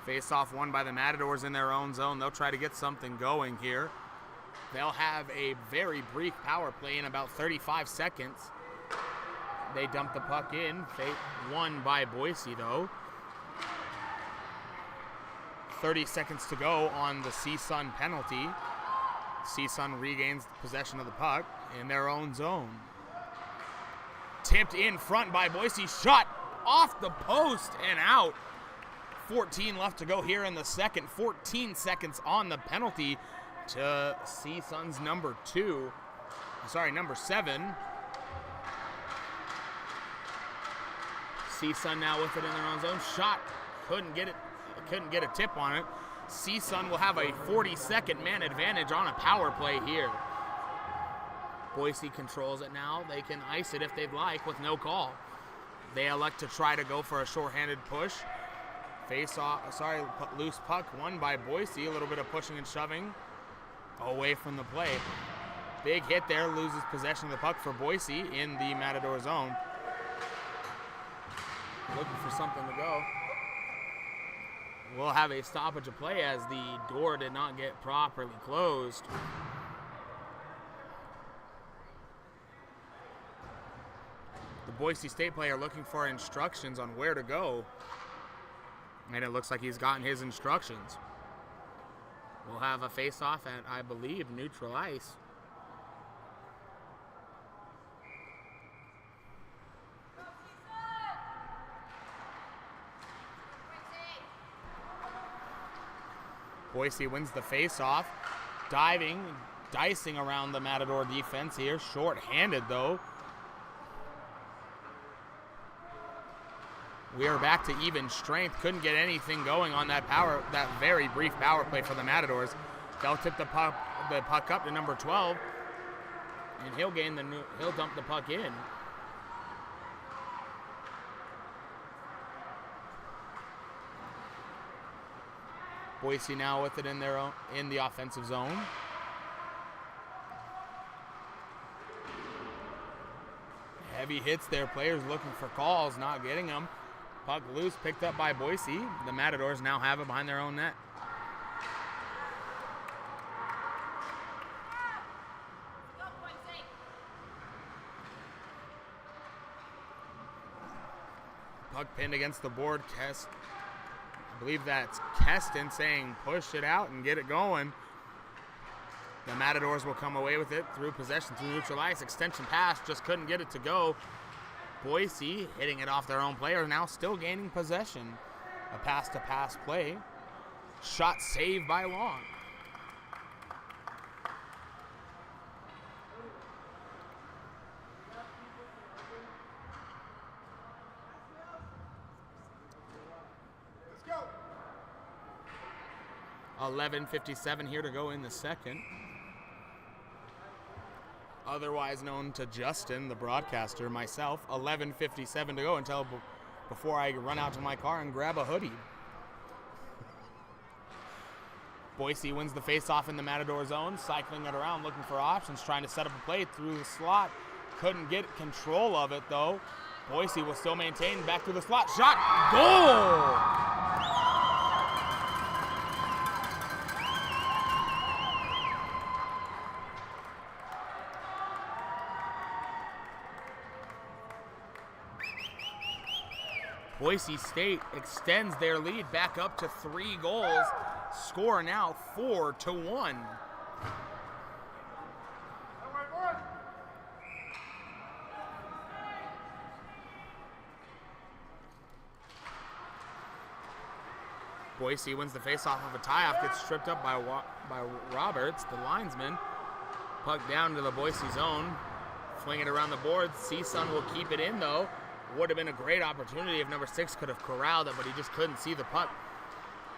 Speaker 1: Face-off won by the Matadors in their own zone. They'll try to get something going here. They'll have a very brief power play in about 35 seconds. They dump the puck in. Won by Boise, though. 30 seconds to go on the CSUN penalty. CSUN regains possession of the puck in their own zone. Tipped in front by Boise. Shot off the post and out. 14 left to go here in the second. 14 seconds on the penalty to CSUN's number 7. CSUN now with it in their own zone. Shot, couldn't get a tip on it. CSUN will have a 40-second man advantage on a power play here. Boise controls it now. They can ice it if they'd like with no call. They elect to try to go for a shorthanded push. Loose puck won by Boise. A little bit of pushing and shoving away from the play. Big hit there, loses possession of the puck for Boise in the Matador zone. Looking for something to go. We'll have a stoppage of play as the door did not get properly closed. The Boise State player looking for instructions on where to go. And it looks like he's gotten his instructions. We'll have a face-off at, I believe, neutral ice. Boise wins the face-off, dicing around the Matador defense here. Short-handed, though. We are back to even strength. Couldn't get anything going on that very brief power play for the Matadors. They'll tip the puck up to number 12, and he'll dump the puck in. Boise now with it in the offensive zone. Heavy hits there. Players looking for calls, not getting them. Puck loose, picked up by Boise. The Matadors now have it behind their own net. Puck pinned against the board. I believe that's Keston saying push it out and get it going. The Matadors will come away with it through possession, through neutral ice. Extension pass, just couldn't get it to go. Boise hitting it off their own player, now still gaining possession. A pass-to-pass play. Shot saved by Long.
Speaker 2: Let's go.
Speaker 1: 11:57 here to go in the second. otherwise known to Justin, the broadcaster, myself. 11:57 to go until before I run out to my car and grab a hoodie. Boise wins the faceoff in the Matador zone, cycling it around, looking for options, trying to set up a play through the slot. Couldn't get control of it, though. Boise will still maintain, back through the slot. Shot! Goal! Boise State extends their lead back up to 3 goals. Score now 4-1. Boise wins the faceoff of a tie-off, gets stripped up by Roberts, the linesman. Puck down to the Boise zone. Fling it around the board. CSUN will keep it in, though. Would have been a great opportunity if number 6 could have corralled it, but he just couldn't see the puck.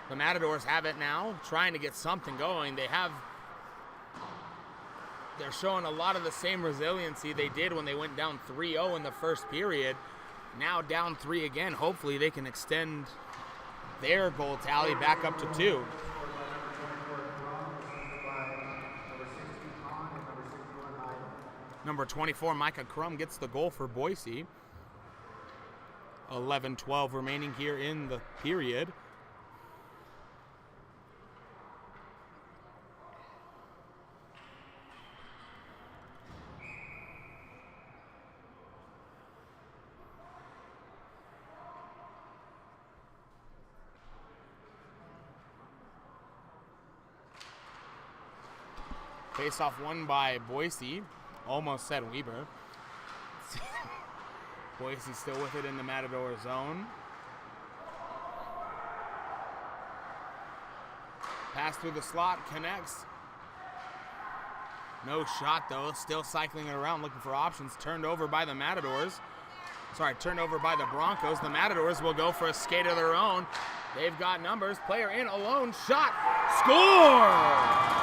Speaker 1: The Matadors have it now, trying to get something going. They're showing a lot of the same resiliency they did when they went down 3-0 in the first period. Now down 3 again. Hopefully they can extend their goal tally back up to 2. Number 24, Micah Crum, gets the goal for Boise. 11-12 remaining here in the period. Face-off won by Boise. Almost said Weber. Boise still with it in the Matador zone. Pass through the slot, connects. No shot though, still cycling it around, looking for options. Turned over by the Matadors. Turned over by the Broncos. The Matadors will go for a skate of their own. They've got numbers. Player in alone, shot, score!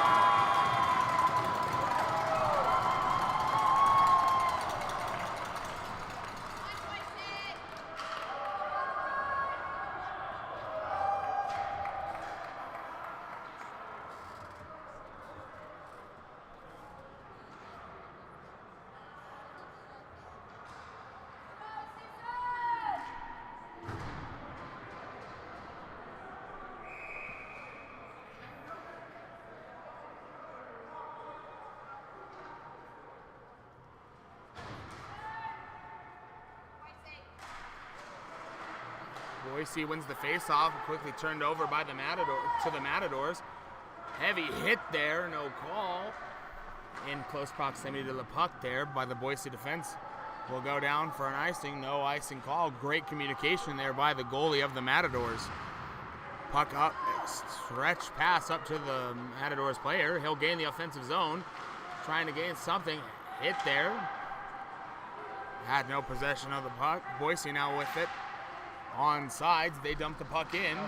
Speaker 1: Boise wins the faceoff, quickly turned over by the Matadors. Heavy hit there, no call. In close proximity to the puck there by the Boise defense. Will go down for an icing, no icing call. Great communication there by the goalie of the Matadors. Puck up, stretch pass up to the Matadors player. He'll gain the offensive zone, trying to gain something. Hit there. Had no possession of the puck. Boise now with it. On sides, they dump the puck in.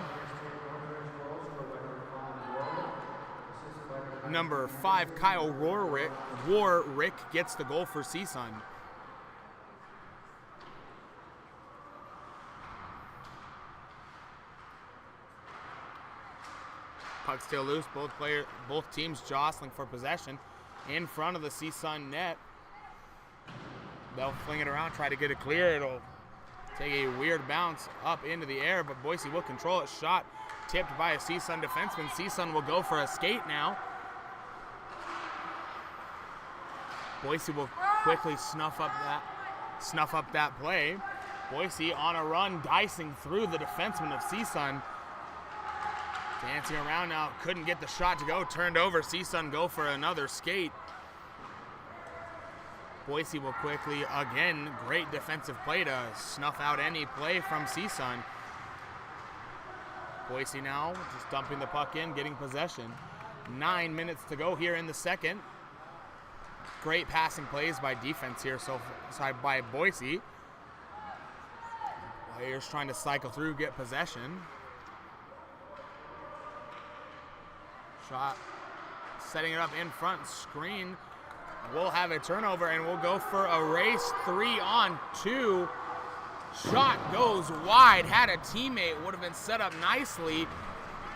Speaker 1: Number 5, Kyle Warrick gets the goal for CSUN. Puck still loose. Both teams jostling for possession in front of the CSUN net. They'll fling it around, try to get it clear. It'll take a weird bounce up into the air, but Boise will control it. Shot tipped by a CSUN defenseman. CSUN will go for a skate now. Boise will quickly snuff up that play. Boise on a run, dicing through the defenseman of CSUN. Dancing around now, couldn't get the shot to go. Turned over. CSUN go for another skate. Boise will quickly, again, great defensive play to snuff out any play from CSUN. Boise now just dumping the puck in, getting possession. 9 minutes to go here in the second. Great passing plays by defense here, by Boise. Players trying to cycle through, get possession. Shot, setting it up in front, screen. we'll have a turnover and we'll go for a race 3-on-2. Shot goes wide, had a teammate, would have been set up nicely.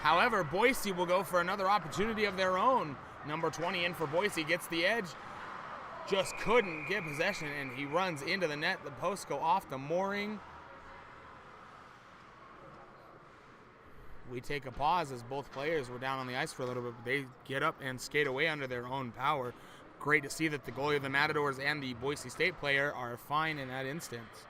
Speaker 1: However, Boise will go for another opportunity of their own. Number 20 in for Boise, gets the edge, just couldn't get possession, and he runs into the net. The posts go off the mooring. We take a pause as both players were down on the ice for a little bit, but they get up and skate away under their own power. Great to see that the goalie of the Matadors and the Boise State player are fine in that instance.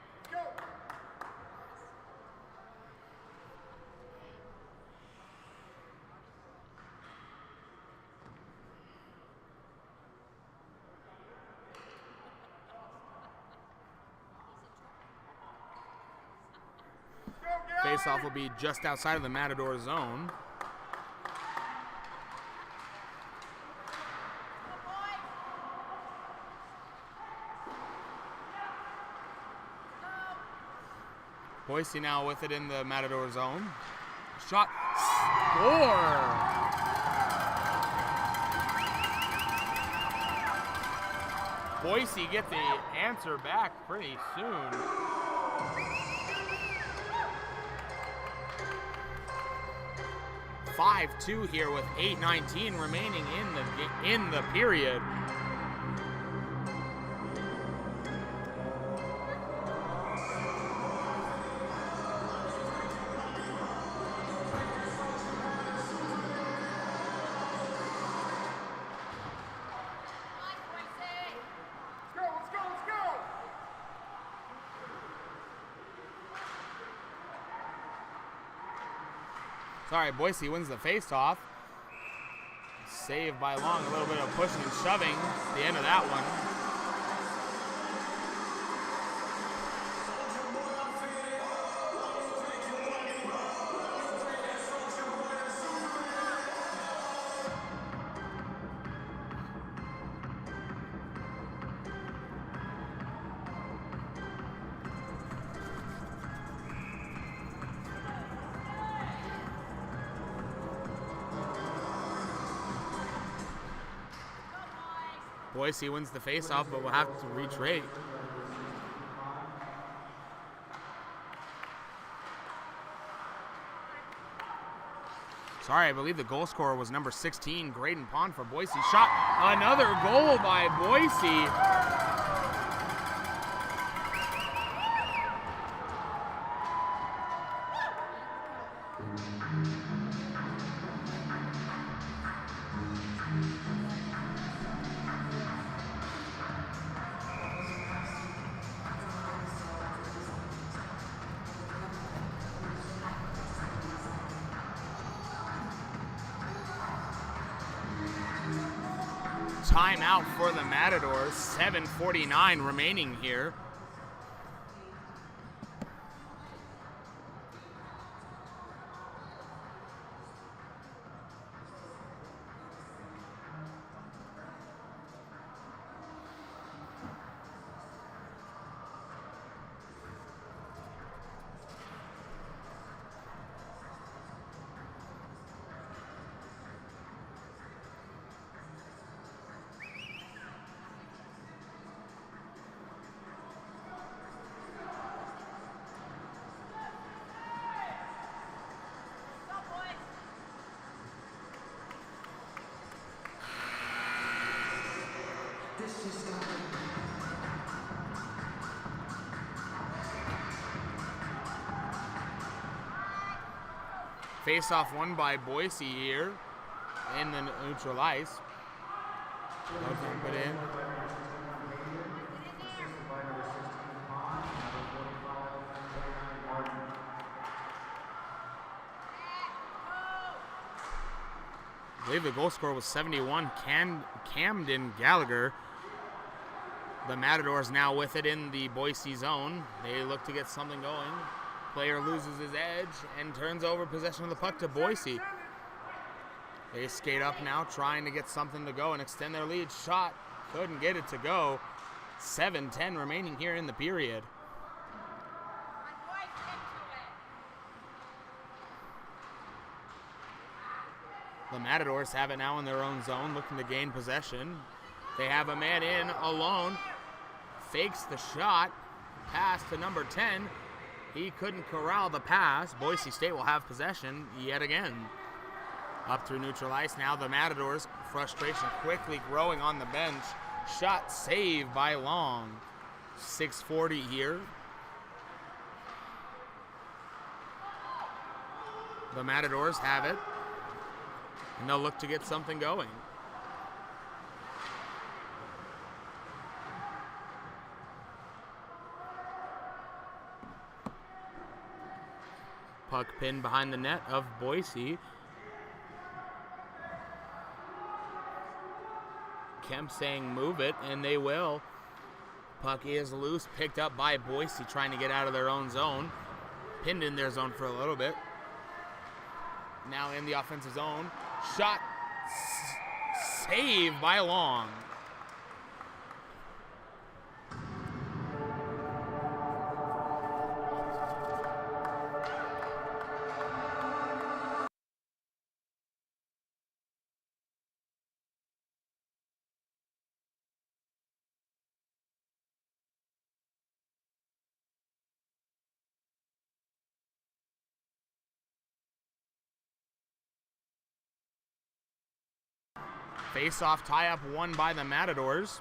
Speaker 1: Face-off will be just outside of the Matador zone. Boise now with it in the Matador zone. Shot, score! Boise get the answer back pretty soon. 5-2 here with 8:19 remaining in the period. Sorry, Boise wins the face-off. Saved by Long, a little bit of pushing and shoving at the end of that one. Boise wins the face-off, but will have to retrade. Sorry, I believe the goal scorer was number 16, Graydon Pond for Boise. Shot, another goal by Boise. Timeout for the Matadors, 7:49 remaining here. Face-off won by Boise here in the neutral ice. No time put in. I believe the goal scorer was 71, Camden Gallagher. The Matadors now with it in the Boise zone. They look to get something going. Player loses his edge and turns over possession of the puck to Boise. They skate up now, trying to get something to go and extend their lead. Shot, couldn't get it to go. 7:10 remaining here in the period. The Matadors have it now in their own zone, looking to gain possession. They have a man in alone. Fakes the shot. Pass to number 10. He couldn't corral the pass. Boise State will have possession yet again. Up through neutral ice now. The Matadors, frustration quickly growing on the bench. Shot saved by Long. 6:40 here. The Matadors have it, and they'll look to get something going. Puck pinned behind the net of Boise. Kemp saying move it, and they will. Puck is loose, picked up by Boise, trying to get out of their own zone. Pinned in their zone for a little bit. Now in the offensive zone. Shot saved by Long. Face-off tie-up won by the Matadors.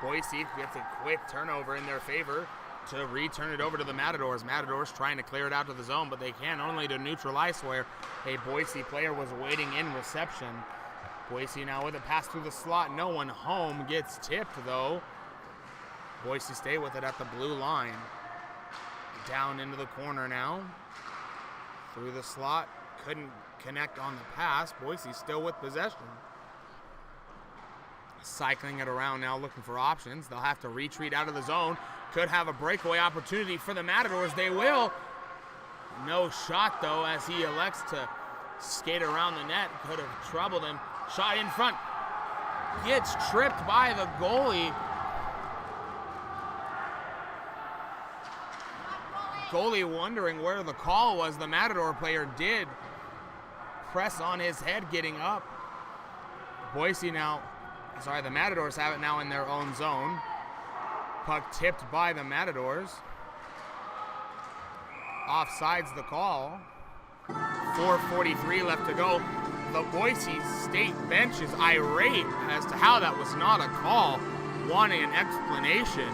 Speaker 1: Boise gets a quick turnover in their favor to return it over to the Matadors. Matadors trying to clear it out to the zone, but they can only to neutral ice where a Boise player was waiting in reception. Boise now with a pass through the slot. No one home. Gets tipped, though. Boise State with it at the blue line. Down into the corner now. Through the slot, couldn't connect on the pass. Boise still with possession. Cycling it around now, looking for options. They'll have to retreat out of the zone. Could have a breakaway opportunity for the Matadors. They will. No shot, though, as he elects to skate around the net. Could have troubled him. Shot in front. Gets tripped by the goalie. Goalie wondering where the call was. The Matador player did press on his head getting up. The Matadors have it now in their own zone. Puck tipped by the Matadors. Offsides the call. 4:43 left to go. The Boise State bench is irate as to how that was not a call, wanting an explanation.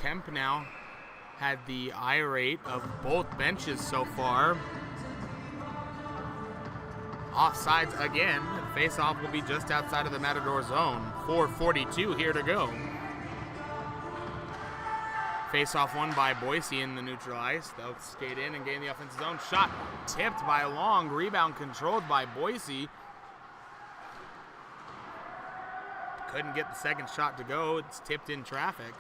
Speaker 1: Kemp now had the irate of both benches so far. Offsides again. Face-off will be just outside of the Matador zone. 4:42 here to go. Face-off won by Boise in the neutral ice. They'll skate in and gain the offensive zone. Shot tipped by Long. Rebound controlled by Boise. Couldn't get the second shot to go. It's tipped in traffic.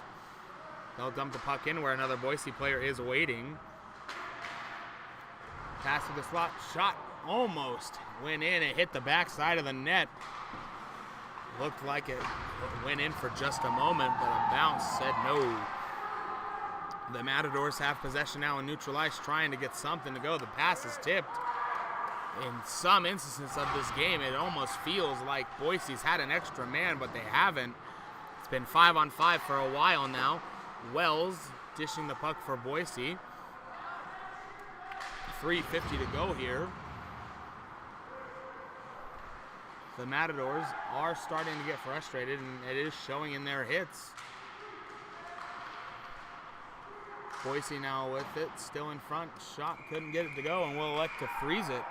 Speaker 1: They'll dump the puck in where another Boise player is waiting. Pass to the slot. Shot almost went in. It hit the backside of the net. Looked like it went in for just a moment, but a bounce said no. The Matadors have possession now in neutral ice, trying to get something to go. The pass is tipped. In some instances of this game, it almost feels like Boise's had an extra man, but they haven't. It's been 5-on-5 for a while now. Wells dishing the puck for Boise. 3:50 to go here. The Matadors are starting to get frustrated, and it is showing in their hits. Boise now with it, still in front. Shot couldn't get it to go, and will elect to freeze it.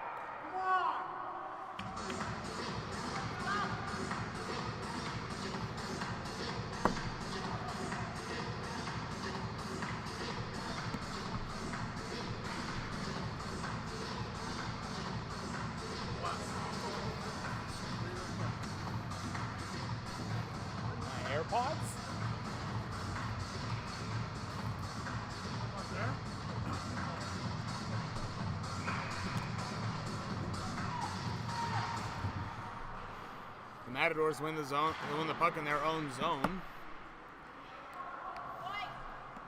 Speaker 1: Matadors win the puck in their own zone.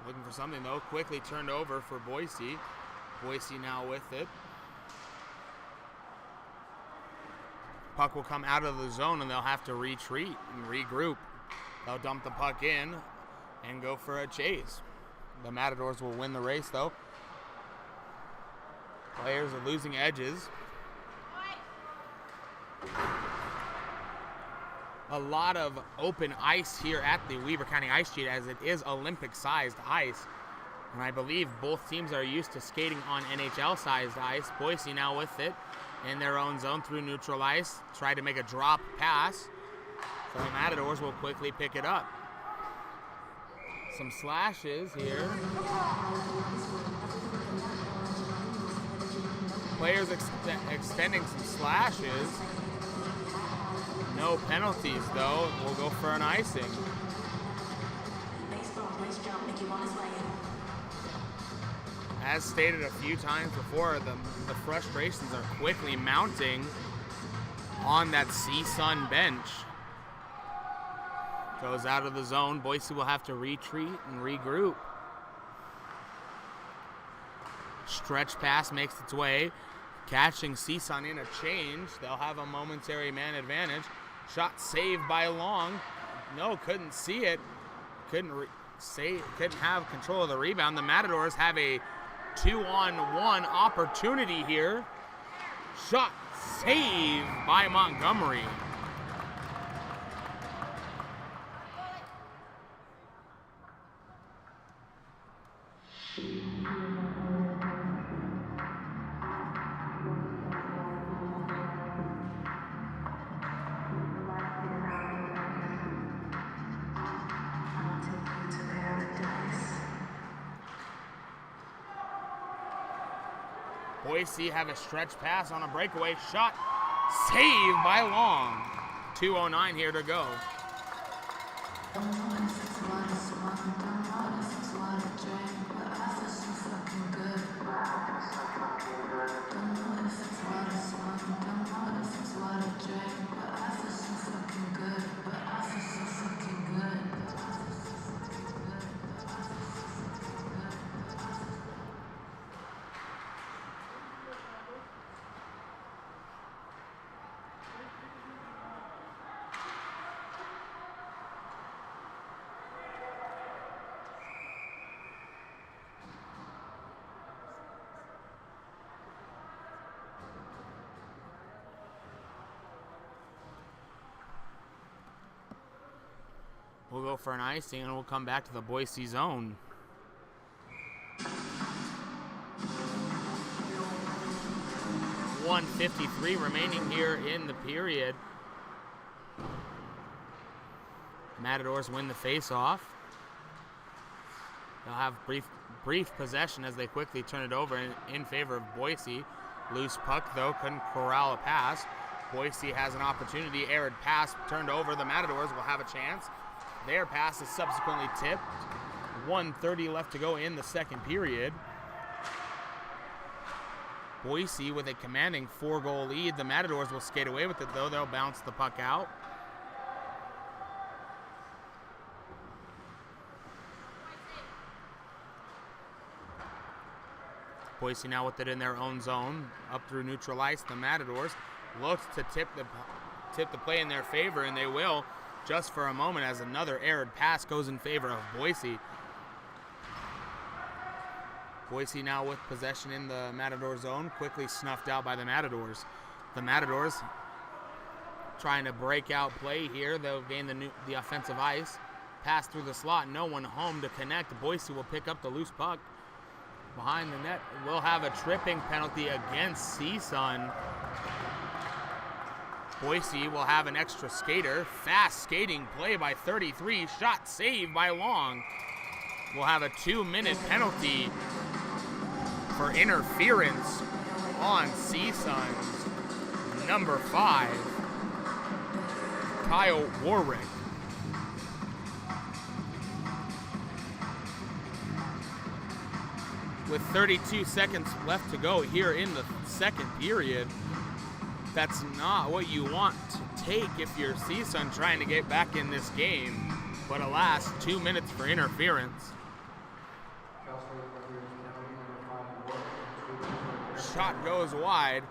Speaker 1: Looking for something though, quickly turned over for Boise. Boise now with it. Puck will come out of the zone and they'll have to retreat and regroup. They'll dump the puck in and go for a chase. The Matadors will win the race though. Players are losing edges. A lot of open ice here at the Weber County Ice Sheet, as it is Olympic-sized ice. And I believe both teams are used to skating on NHL-sized ice. Boise now with it in their own zone through neutral ice. Try to make a drop pass. So the Matadors will quickly pick it up. Some slashes here. Players extending some slashes. No penalties, though. We'll go for an icing. As stated a few times before, the frustrations are quickly mounting on that CSUN bench. Goes out of the zone. Boise will have to retreat and regroup. Stretch pass makes its way. Catching CSUN in a change. They'll have a momentary man advantage. Shot saved by Long. No, couldn't see it. Couldn't have control of the rebound. The Matadors have a 2-on-1 opportunity here. Shot saved by Montgomery. Boise have a stretch pass on a breakaway shot. Saved by Long. 2:09 here to go. We'll go for an icing and we'll come back to the Boise zone. .153 remaining here in the period. Matadors win the face-off. They'll have brief possession as they quickly turn it over in favor of Boise. Loose puck though, couldn't corral a pass. Boise has an opportunity. Arid pass turned over. The Matadors will have a chance. Their pass is subsequently tipped. 1:30 left to go in the second period. Boise with a commanding 4-goal lead. The Matadors will skate away with it though. They'll bounce the puck out. Boise now with it in their own zone. Up through neutral ice. The Matadors look to tip the play in their favor, and they will. Just for a moment as another arid pass goes in favor of Boise. Boise now with possession in the Matador zone, quickly snuffed out by the Matadors. The Matadors trying to break out play here. They'll gain the offensive ice. Pass through the slot, no one home to connect. Boise will pick up the loose puck behind the net. We'll have a tripping penalty against CSUN. Boise will have an extra skater. Fast skating play by 33. Shot saved by Long. We'll have a 2-minute penalty for interference on CSUN's number 5, Kyle Warwick. With 32 seconds left to go here in the second period, That's not what you want to take if you're CSUN trying to get back in this game. But alas, 2 minutes for interference. Shot goes wide.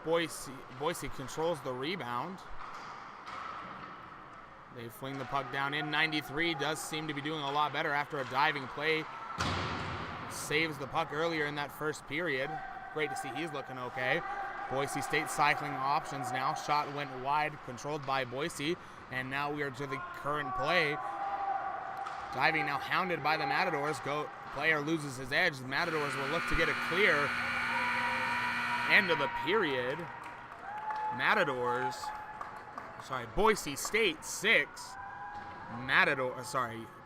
Speaker 1: Boise controls the rebound. They fling the puck down in. 93 does seem to be doing a lot better after a diving play. Saves the puck earlier in that first period. Great to see he's looking okay. Boise State cycling options now. Shot went wide, controlled by Boise. And now we are to the current play. Diving now hounded by the Matadors. Player loses his edge. The Matadors will look to get a clear. End of the period. Boise State 6.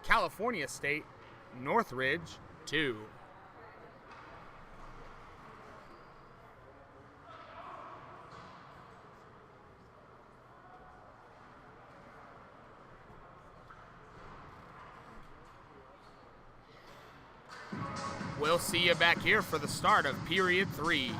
Speaker 1: California State Northridge 2. We'll see you back here for the start of period 3.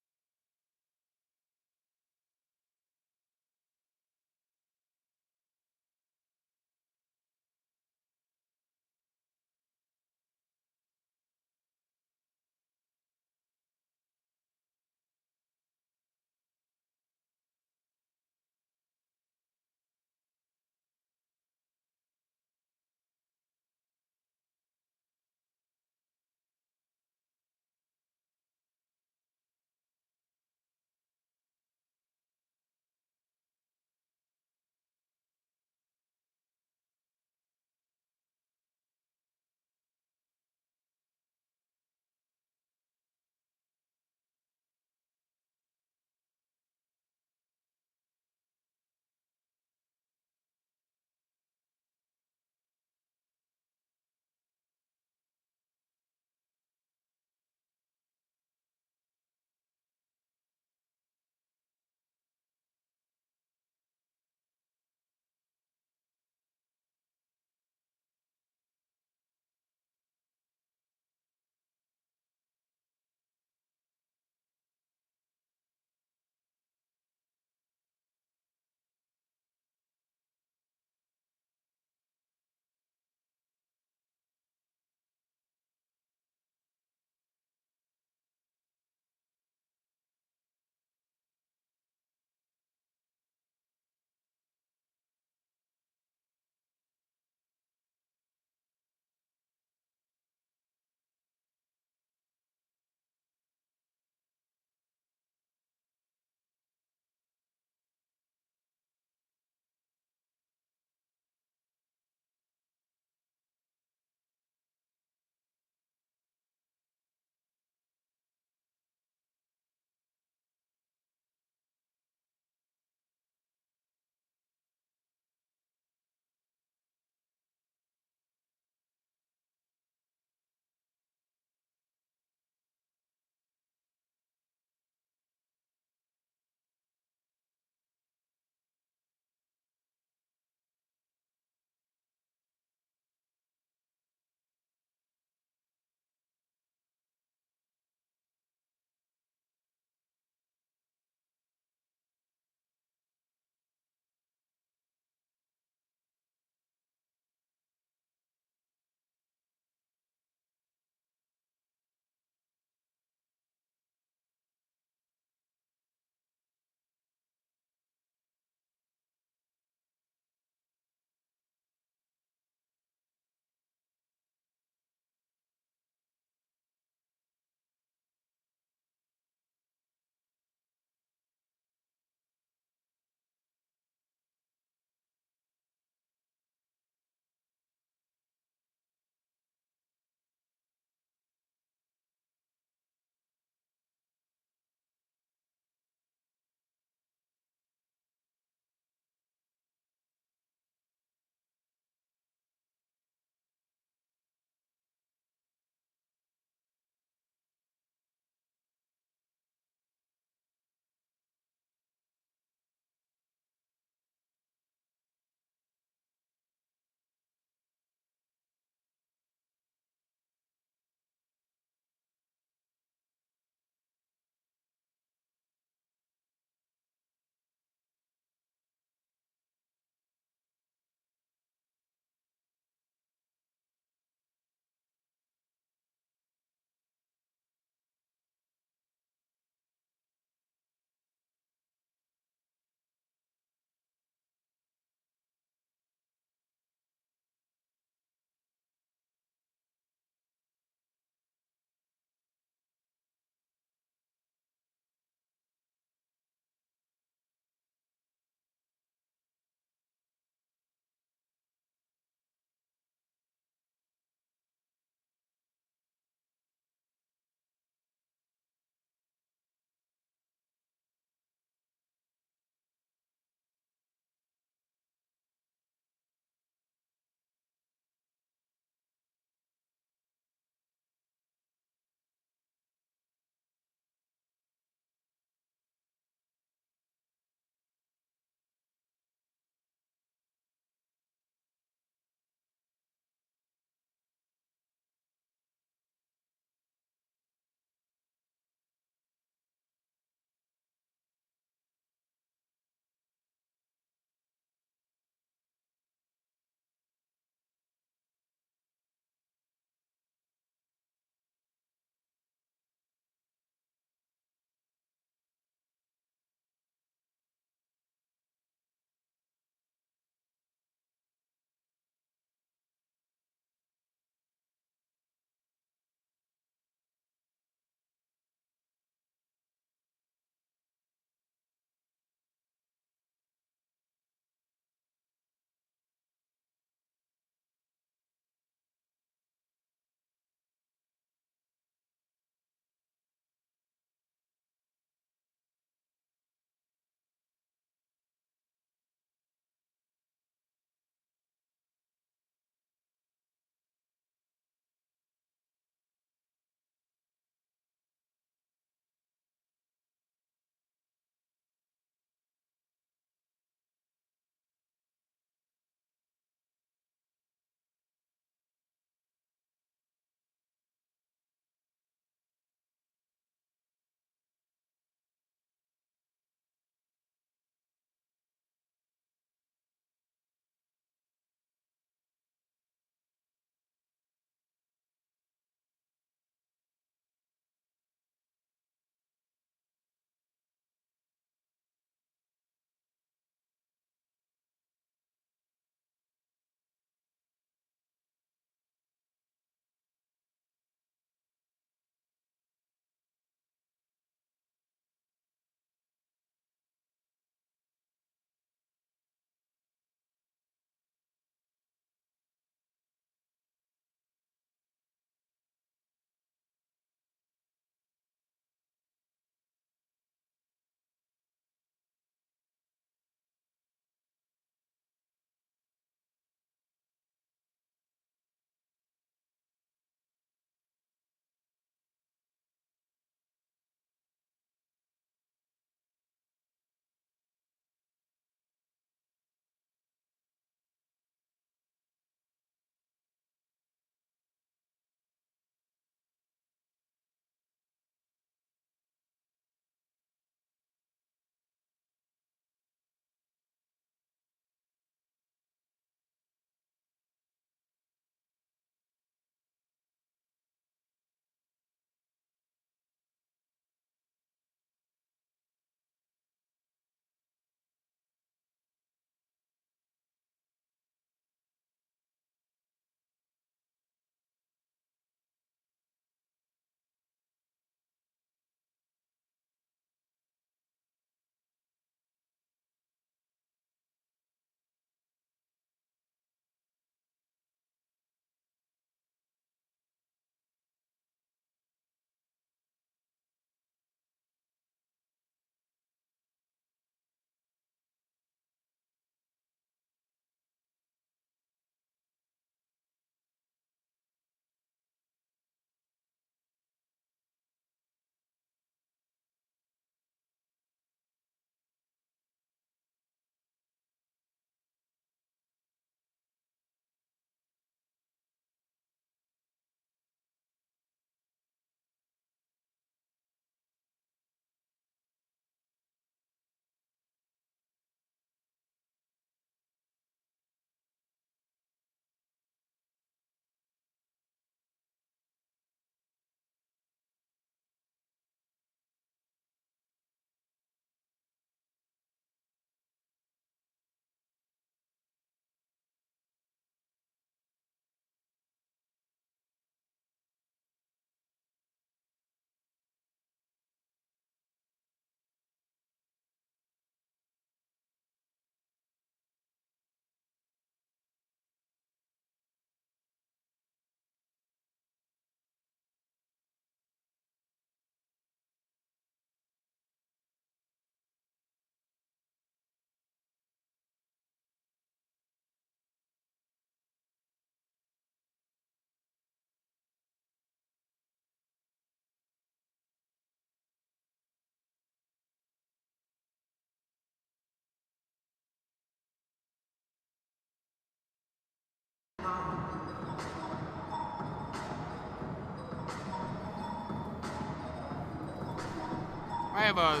Speaker 1: have a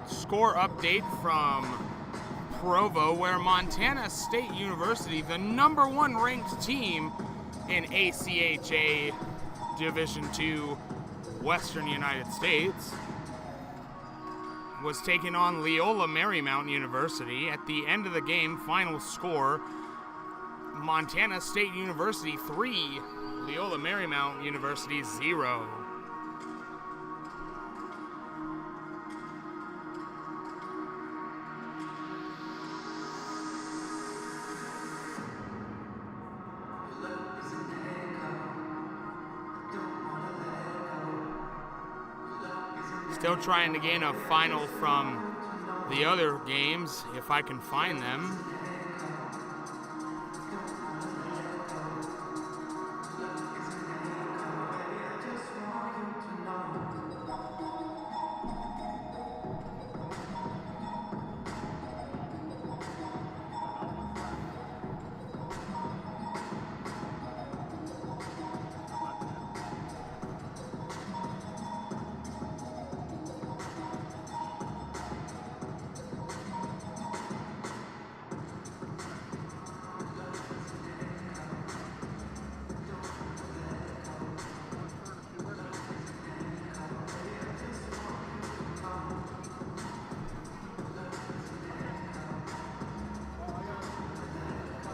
Speaker 1: score update from Provo, where Montana State University, the #1 ranked team in ACHA Division II Western United States, was taking on Loyola Marymount University. At the end of the game, final score, Montana State University 3, Loyola Marymount University 0. Still trying to gain a final from the other games, if I can find them.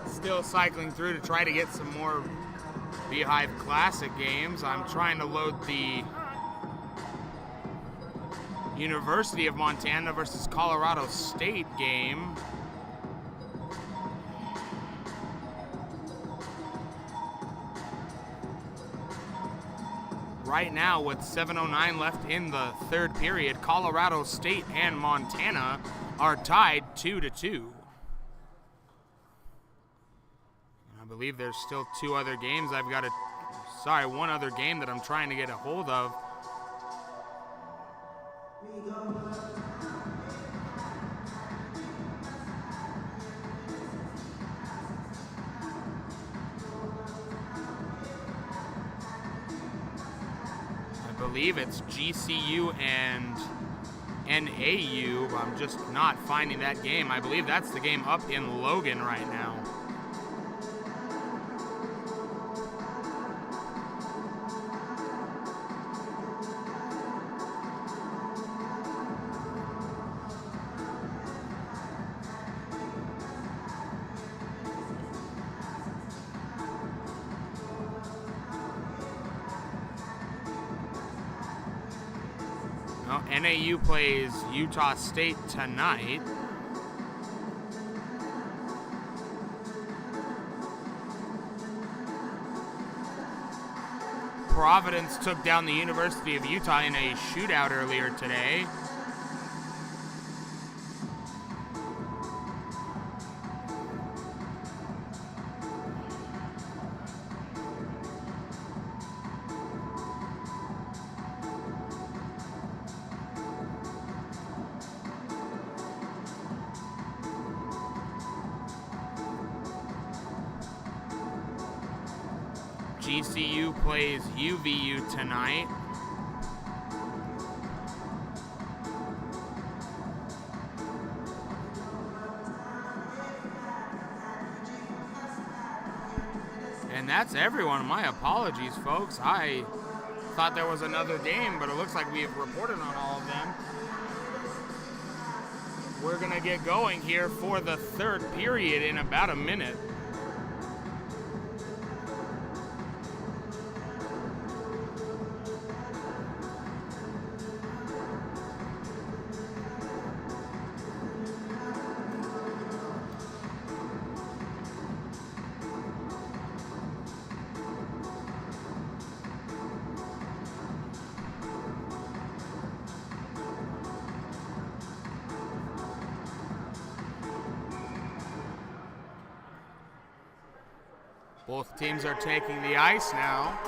Speaker 1: Still cycling through to try to get some more Beehive Classic games. I'm trying to load the University of Montana versus Colorado State game. Right now, with 7:09 left in the third period, Colorado State and Montana are tied 2-2. I believe there's still two other games one other game that I'm trying to get a hold of. I believe it's GCU and NAU, but I'm just not finding that game. I believe that's the game up in Logan right now. NAU plays Utah State tonight. Providence took down the University of Utah in a shootout earlier today. GCU plays UVU tonight. And that's everyone. My apologies, folks. I thought there was another game, but it looks like we have reported on all of them. We're going to get going here for the third period in about a minute. Both teams are taking the ice now.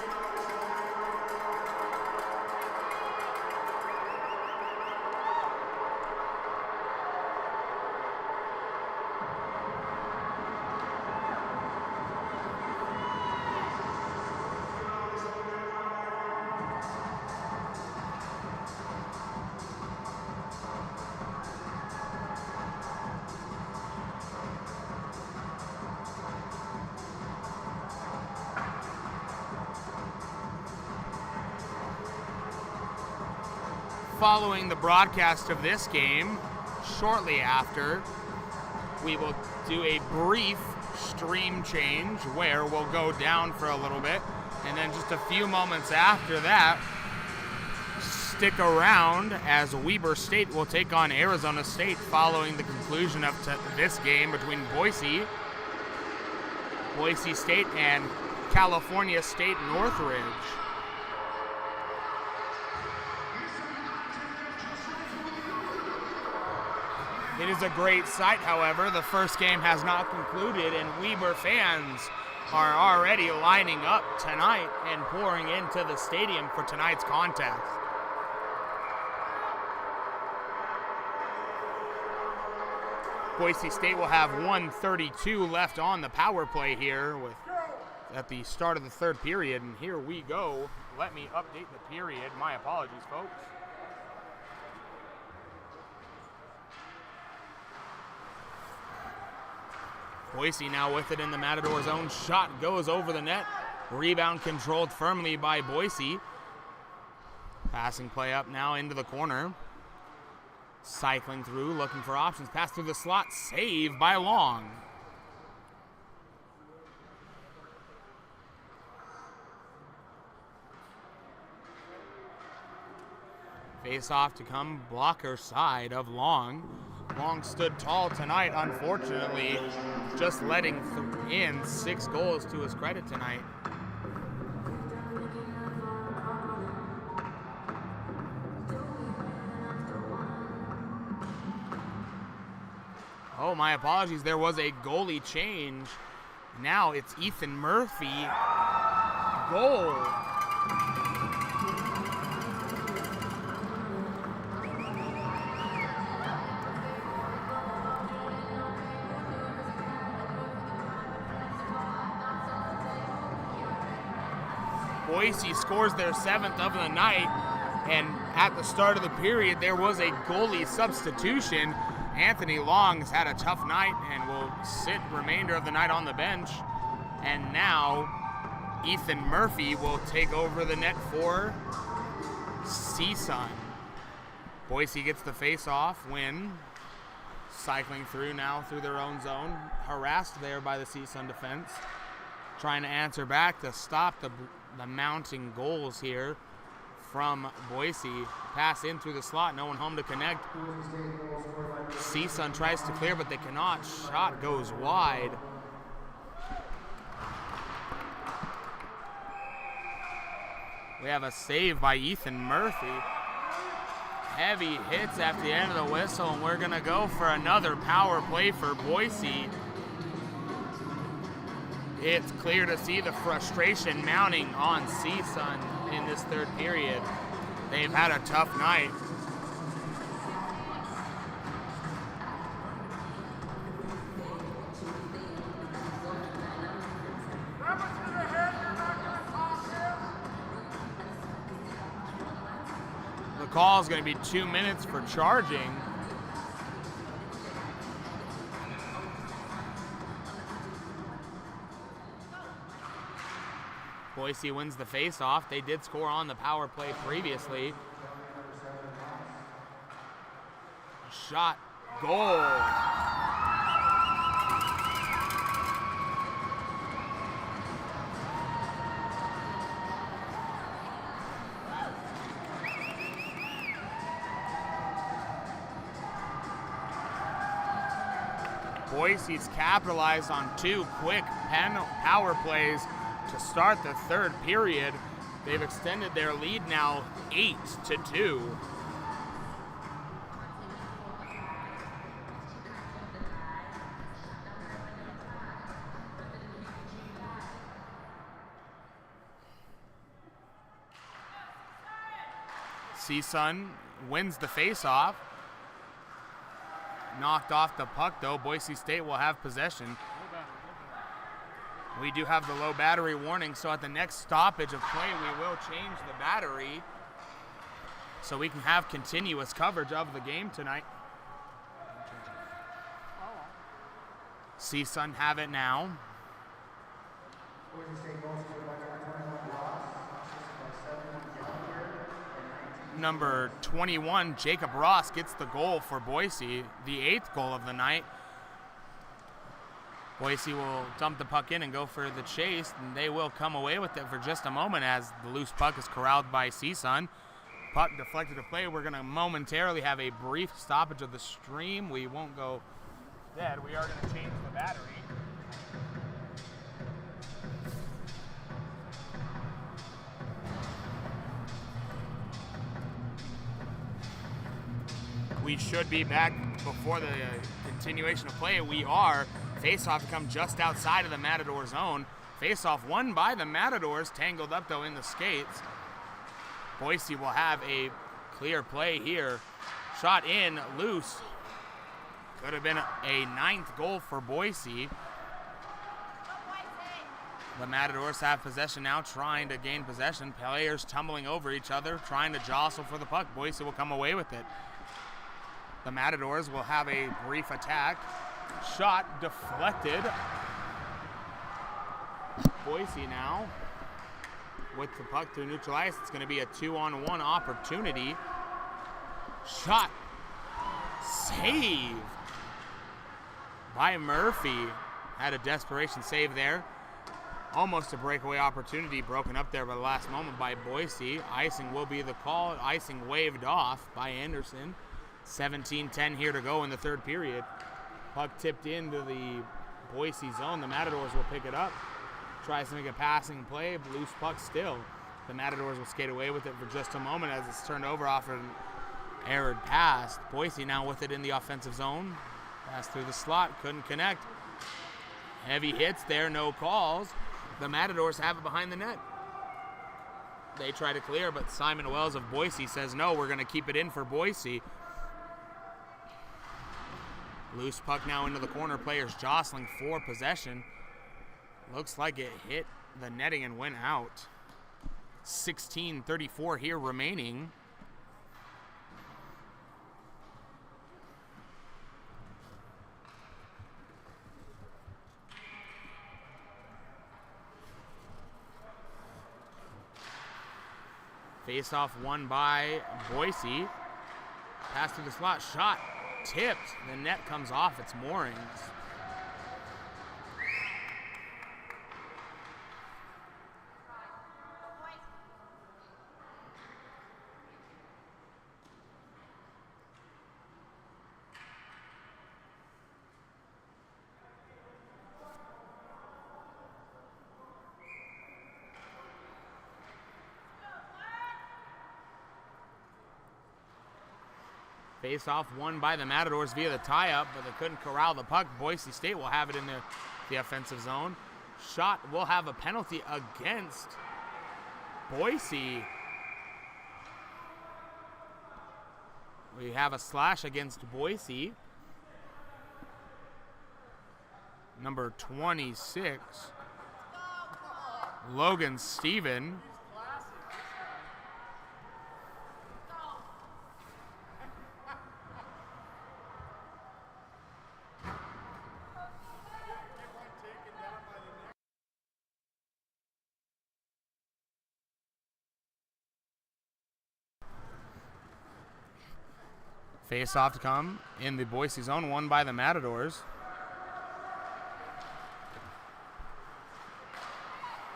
Speaker 1: Following the broadcast of this game, shortly after, we will do a brief stream change where we'll go down for a little bit, and then just a few moments after that, stick around as Weber State will take on Arizona State following the conclusion of this game between Boise State and California State Northridge. It is a great sight, however. The first game has not concluded, and Weber fans are already lining up tonight and pouring into the stadium for tonight's contest. Boise State will have 1:32 left on the power play here at the start of the third period, and here we go. Let me update the period. My apologies, folks. Boise now with it in the Matador zone. Shot goes over the net. Rebound controlled firmly by Boise. Passing play up now into the corner. Cycling through, looking for options. Pass through the slot. Save by Long. Face off to come blocker side of Long. Long stood tall tonight, unfortunately, just letting in 6 goals to his credit tonight. Oh, my apologies. There was a goalie change. Now it's Ethan Murphy. Goal. Boise scores their 7th of the night, and at the start of the period there was a goalie substitution. Anthony Long has had a tough night and will sit remainder of the night on the bench, and now Ethan Murphy will take over the net for CSUN. Boise gets the face-off win, cycling through now through their own zone, harassed there by the CSUN defense, trying to answer back to stop the mounting goals here from Boise. Pass in through the slot, no one home to connect. CSUN tries to clear, but they cannot. Shot goes wide. We have a save by Ethan Murphy. Heavy hits at the end of the whistle, and we're gonna go for another power play for Boise. It's clear to see the frustration mounting on CSUN in this third period. They've had a tough night. The call is going to be 2 minutes for charging. Boise wins the face-off. They did score on the power play previously. Shot, goal. Boise's capitalized on 2 quick power plays to start the third period. They've extended their lead now 8-2. CSUN wins the face-off. Knocked off the puck, though. Boise State will have possession. We do have the low battery warning, so at the next stoppage of play, we will change the battery so we can have continuous coverage of the game tonight. CSUN have it now. number 21, Jacob Ross, gets the goal for Boise, the 8th goal of the night. Boise will dump the puck in and go for the chase, and they will come away with it for just a moment as the loose puck is corralled by CSUN. Puck deflected to play. We're going to momentarily have a brief stoppage of the stream. We won't go dead. We are going to change the battery. We should be back before the continuation of play. We are. Face-off to come just outside of the Matador zone. Face-off won by the Matadors, tangled up though in the skates. Boise will have a clear play here. Shot in, loose. Could have been a 9th goal for Boise. The Matadors have possession now, trying to gain possession. Players tumbling over each other, trying to jostle for the puck. Boise will come away with it. The Matadors will have a brief attack. Shot deflected. Boise now with the puck to neutral ice. It's going to be a 2-on-1 opportunity. Shot save by Murphy. Had a desperation save there. Almost a breakaway opportunity broken up there by the last moment by Boise. Icing will be the call. Icing waved off by Anderson. 17-10 here to go in the third period. Puck tipped into the Boise zone. The Matadors will pick it up. Tries to make a passing play. Loose puck still. The Matadors will skate away with it for just a moment as it's turned over off an errored pass. Boise now with it in the offensive zone. Pass through the slot. Couldn't connect. Heavy hits there. No calls. The Matadors have it behind the net. They try to clear, but Simon Wells of Boise says, no, we're going to keep it in for Boise. Loose puck now into the corner. Players jostling for possession. Looks like it hit the netting and went out. 16:34 here remaining. Face-off won by Boise. Pass through the slot. Shot tipped. The net comes off its moorings. Face-off won by the Matadors via the tie-up, but they couldn't corral the puck. Boise State will have it in the offensive zone. Shot will have a penalty against Boise. We have a slash against Boise. Number 26, Logan Steven. Face-off to come in the Boise zone, won by the Matadors.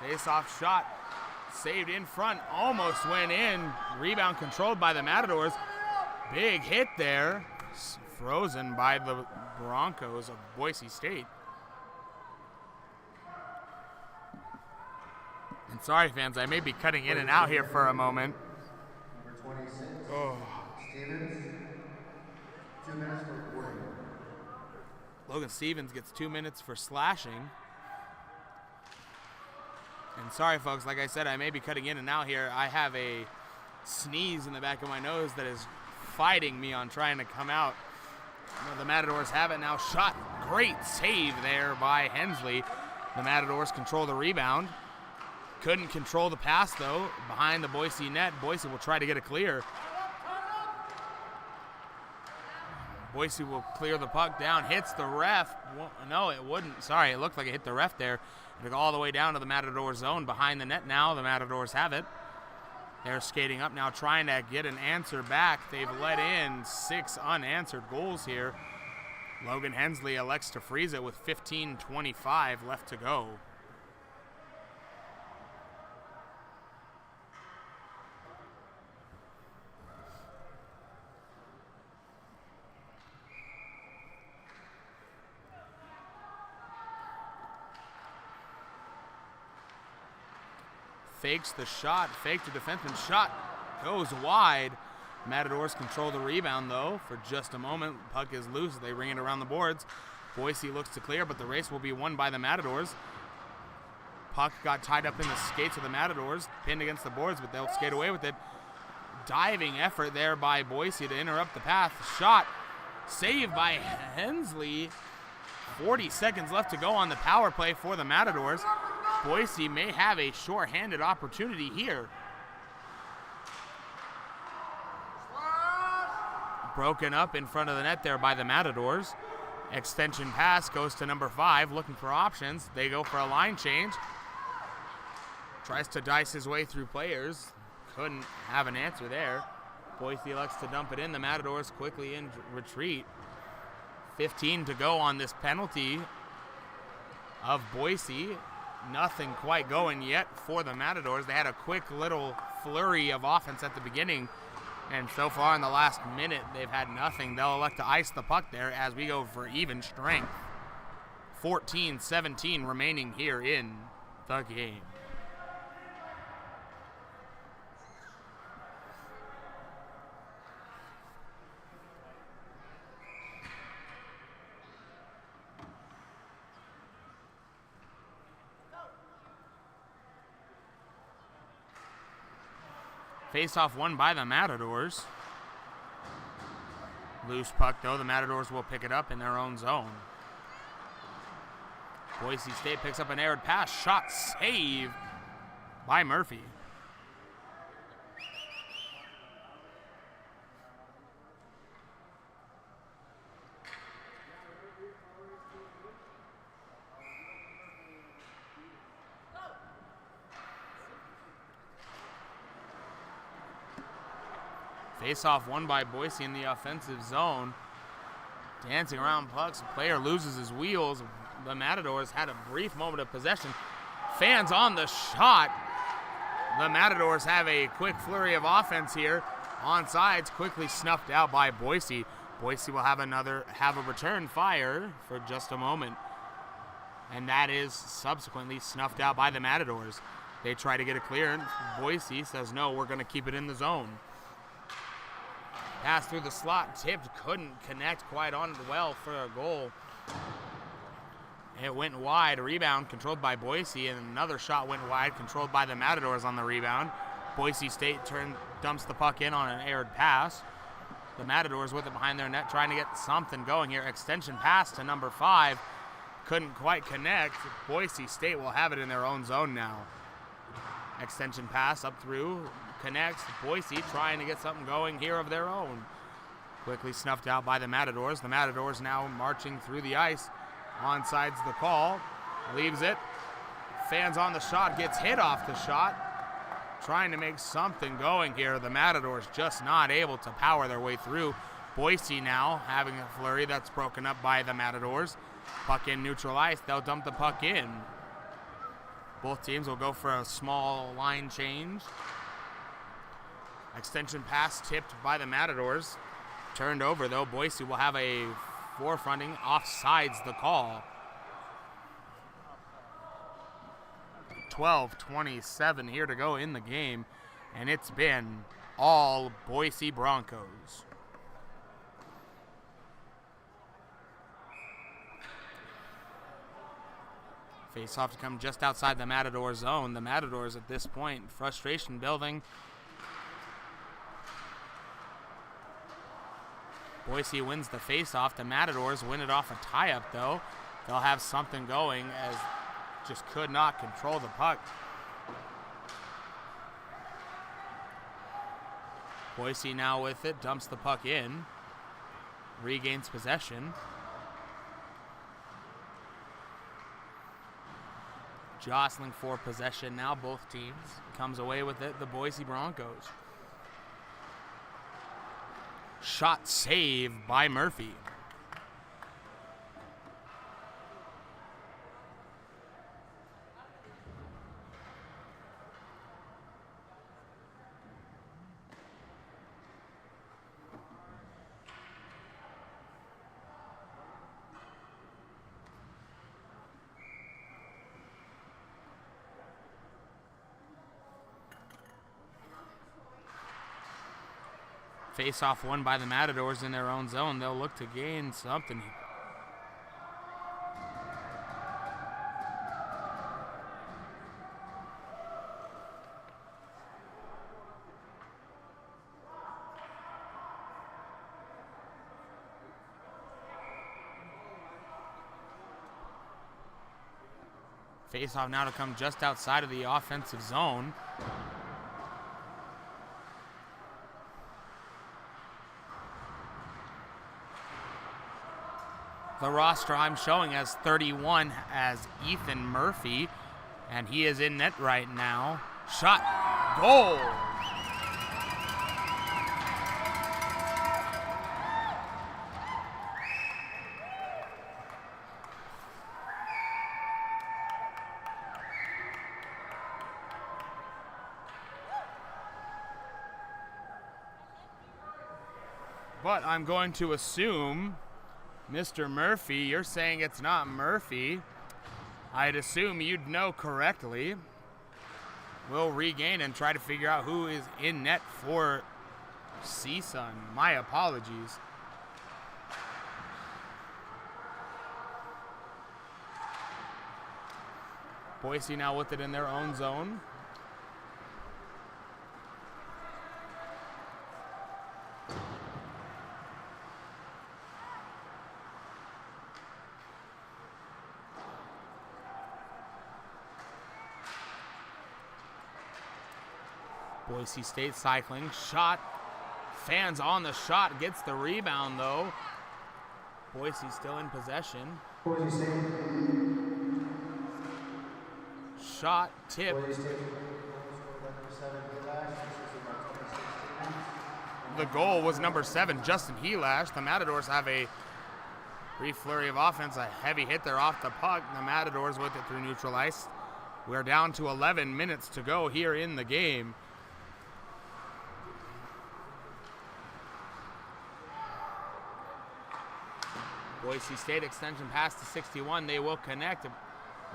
Speaker 1: Face-off shot, saved in front, almost went in. Rebound controlled by the Matadors. Big hit there, frozen by the Broncos of Boise State. And sorry, fans, I may be cutting in and out here for a moment.
Speaker 3: Number 26,
Speaker 1: Oh.
Speaker 3: Stevens, 2 minutes for recording.
Speaker 1: Logan Stevens gets 2 minutes for slashing. And sorry, folks, like I said, I may be cutting in and out here. I have a sneeze in the back of my nose that is fighting me on trying to come out. The Matadors have it now. Shot, great save there by Hensley. The Matadors control the rebound. Couldn't control the pass, though, behind the Boise net. Boise will try to get a clear. Boise will clear the puck down, hits the ref. No, it wouldn't. Sorry, it looked like it hit the ref there. It'll go all the way down to the Matador zone. Behind the net now, the Matadors have it. They're skating up now, trying to get an answer back. They've let in 6 unanswered goals here. Logan Hensley elects to freeze it with 15:25 left to go. Fakes the shot, faked the defenseman, shot goes wide. Matadors control the rebound though for just a moment. Puck is loose, they ring it around the boards. Boise looks to clear, but the race will be won by the Matadors. Puck got tied up in the skates of the Matadors, pinned against the boards, but they'll skate away with it. Diving effort there by Boise to interrupt the path. Shot, saved by Hensley. 40 seconds left to go on the power play for the Matadors. Boise may have a short-handed opportunity here. Broken up in front of the net there by the Matadors. Extension pass goes to number 5, looking for options. They go for a line change. Tries to dice his way through players. Couldn't have an answer there. Boise elects to dump it in. The Matadors quickly in retreat. 15 to go on this penalty of Boise. Nothing quite going yet for the Matadors. They had a quick little flurry of offense at the beginning, and so far in the last minute, they've had nothing. They'll elect to ice the puck there as we go for even strength. 14-17 remaining here in the game. Face-off won by the Matadors. Loose puck, though. The Matadors will pick it up in their own zone. Boise State picks up an aired pass. Shot saved by Murphy. Face-off won by Boise in the offensive zone. Dancing around pucks, player loses his wheels. The Matadors had a brief moment of possession. Fans on the shot. The Matadors have a quick flurry of offense here. Onsides, quickly snuffed out by Boise. Boise will have a return fire for just a moment. And that is subsequently snuffed out by the Matadors. They try to get a clearance. Boise says, no, we're going to keep it in the zone. Pass through the slot, tipped, couldn't connect quite on well for a goal. It went wide, a rebound controlled by Boise, and another shot went wide, controlled by the Matadors on the rebound. Boise State dumps the puck in on an aired pass. The Matadors with it behind their net, trying to get something going here. Extension pass to number 5, couldn't quite connect. Boise State will have it in their own zone now. Extension pass up through, connects. Boise trying to get something going here of their own. Quickly snuffed out by the Matadors. The Matadors now marching through the ice. Onside's the call. Leaves it. Fans on the shot. Gets hit off the shot. Trying to make something going here. The Matadors just not able to power their way through. Boise now having a flurry that's broken up by the Matadors. Puck in neutral ice. They'll dump the puck in. Both teams will go for a small line change. Extension pass tipped by the Matadors. Turned over, though. Boise will have a forefronting. Offsides the call. 12:27 here to go in the game. And it's been all Boise Broncos. Face-off to come just outside the Matador zone. The Matadors at this point, frustration building. Boise wins the face-off. The Matadors win it off a tie-up, though. They'll have something going as just could not control the puck. Boise now with it, dumps the puck in. Regains possession. jostling for possession now. Both teams comes away with it. The Boise Broncos. Shot save by Murphy. Face-off won by the Matadors in their own zone. They'll look to gain something. Face-off now to come just outside of the offensive zone. The roster I'm showing as 31 as Ethan Murphy, and he is in net right now. Shot, goal! But I'm going to assume Mr. Murphy, you're saying it's not Murphy. I'd assume you'd know correctly. We'll regain and try to figure out who is in net for CSUN. My apologies. Boise now with it in their own zone. Boise State cycling, shot, fans on the shot, gets the rebound though. Boise still in possession.
Speaker 3: Boise State.
Speaker 1: Shot, tip.
Speaker 3: Boise State.
Speaker 1: The goal was number 7, Justin Helash. The Matadors have a brief flurry of offense, a heavy hit there off the puck. The Matadors with it through neutral ice. We're down to 11 minutes to go here in the game. Boise State extension pass to 61. They will connect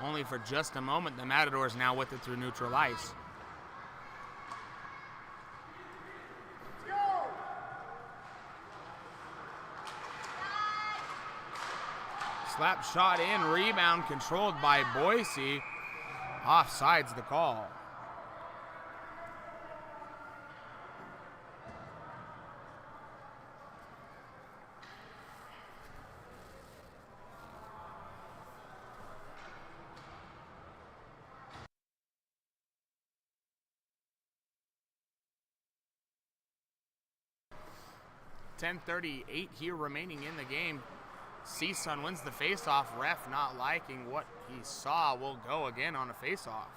Speaker 1: only for just a moment. The Matadors now with it through neutral ice. Slap shot in, rebound controlled by Boise. Offside's the call. .10:38 here remaining in the game. CSUN wins the faceoff. Ref not liking what he saw will go again on a faceoff.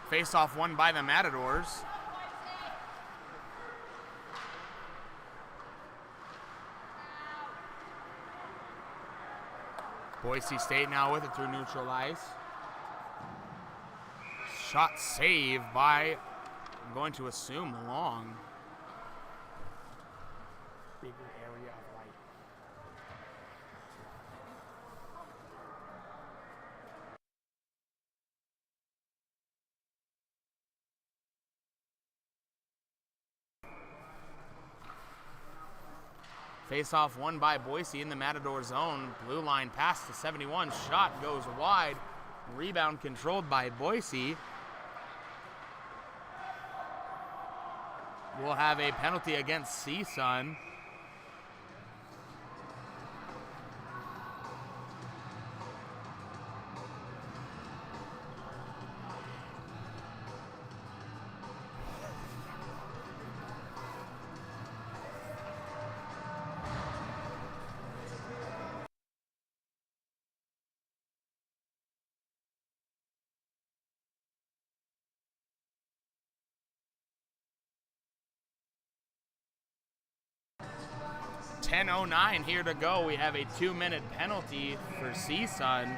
Speaker 1: Faceoff won by the Matadors. Boise State now with it through neutral ice. Shot saved by, I'm going to assume, Long. Bigger area of light. Face-off won by Boise in the Matador zone. Blue line pass to 71. Shot goes wide. Rebound controlled by Boise. We'll have a penalty against CSUN. 10:09 here to go. We have a 2-minute penalty for CSUN.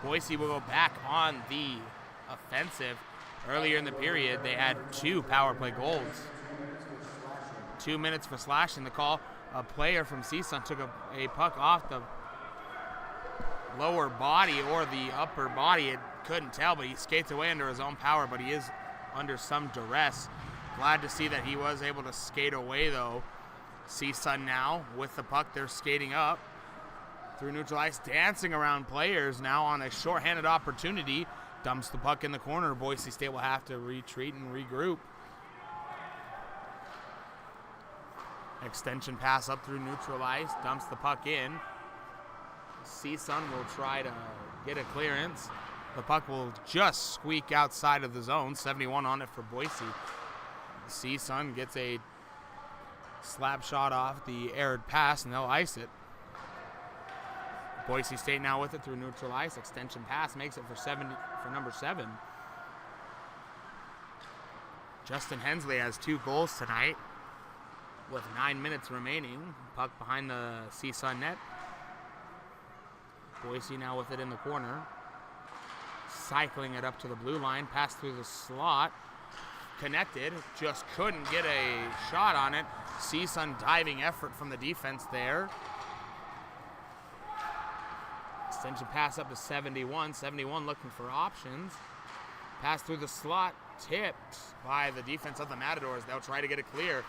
Speaker 1: Boise will go back on the offensive. Earlier in the period, they had 2 power play goals. 2 minutes for slashing. The call, a player from CSUN took a puck off the lower body or the upper body. It couldn't tell, but he skates away under his own power, but he is under some duress. Glad to see that he was able to skate away, though. CSUN now with the puck, they're skating up through neutral ice, dancing around players now on a shorthanded opportunity. Dumps the puck in the corner. Boise State will have to retreat and regroup. Extension pass up through neutral ice, dumps the puck in. CSUN will try to get a clearance. The puck will just squeak outside of the zone. 71 on it for Boise. CSUN gets a slap shot off the aired pass, and they'll ice it. Boise State now with it through neutral ice. Extension pass makes it for number 7. Justin Hensley has 2 goals tonight with 9 minutes remaining. Puck behind the CSUN net. Boise now with it in the corner. Cycling it up to the blue line. Pass through the slot. Connected. Just couldn't get a shot on it. CSUN diving effort from the defense there. Extension pass up to 71. 71 looking for options. Pass through the slot. Tipped by the defense of the Matadors. They'll try to get it clear.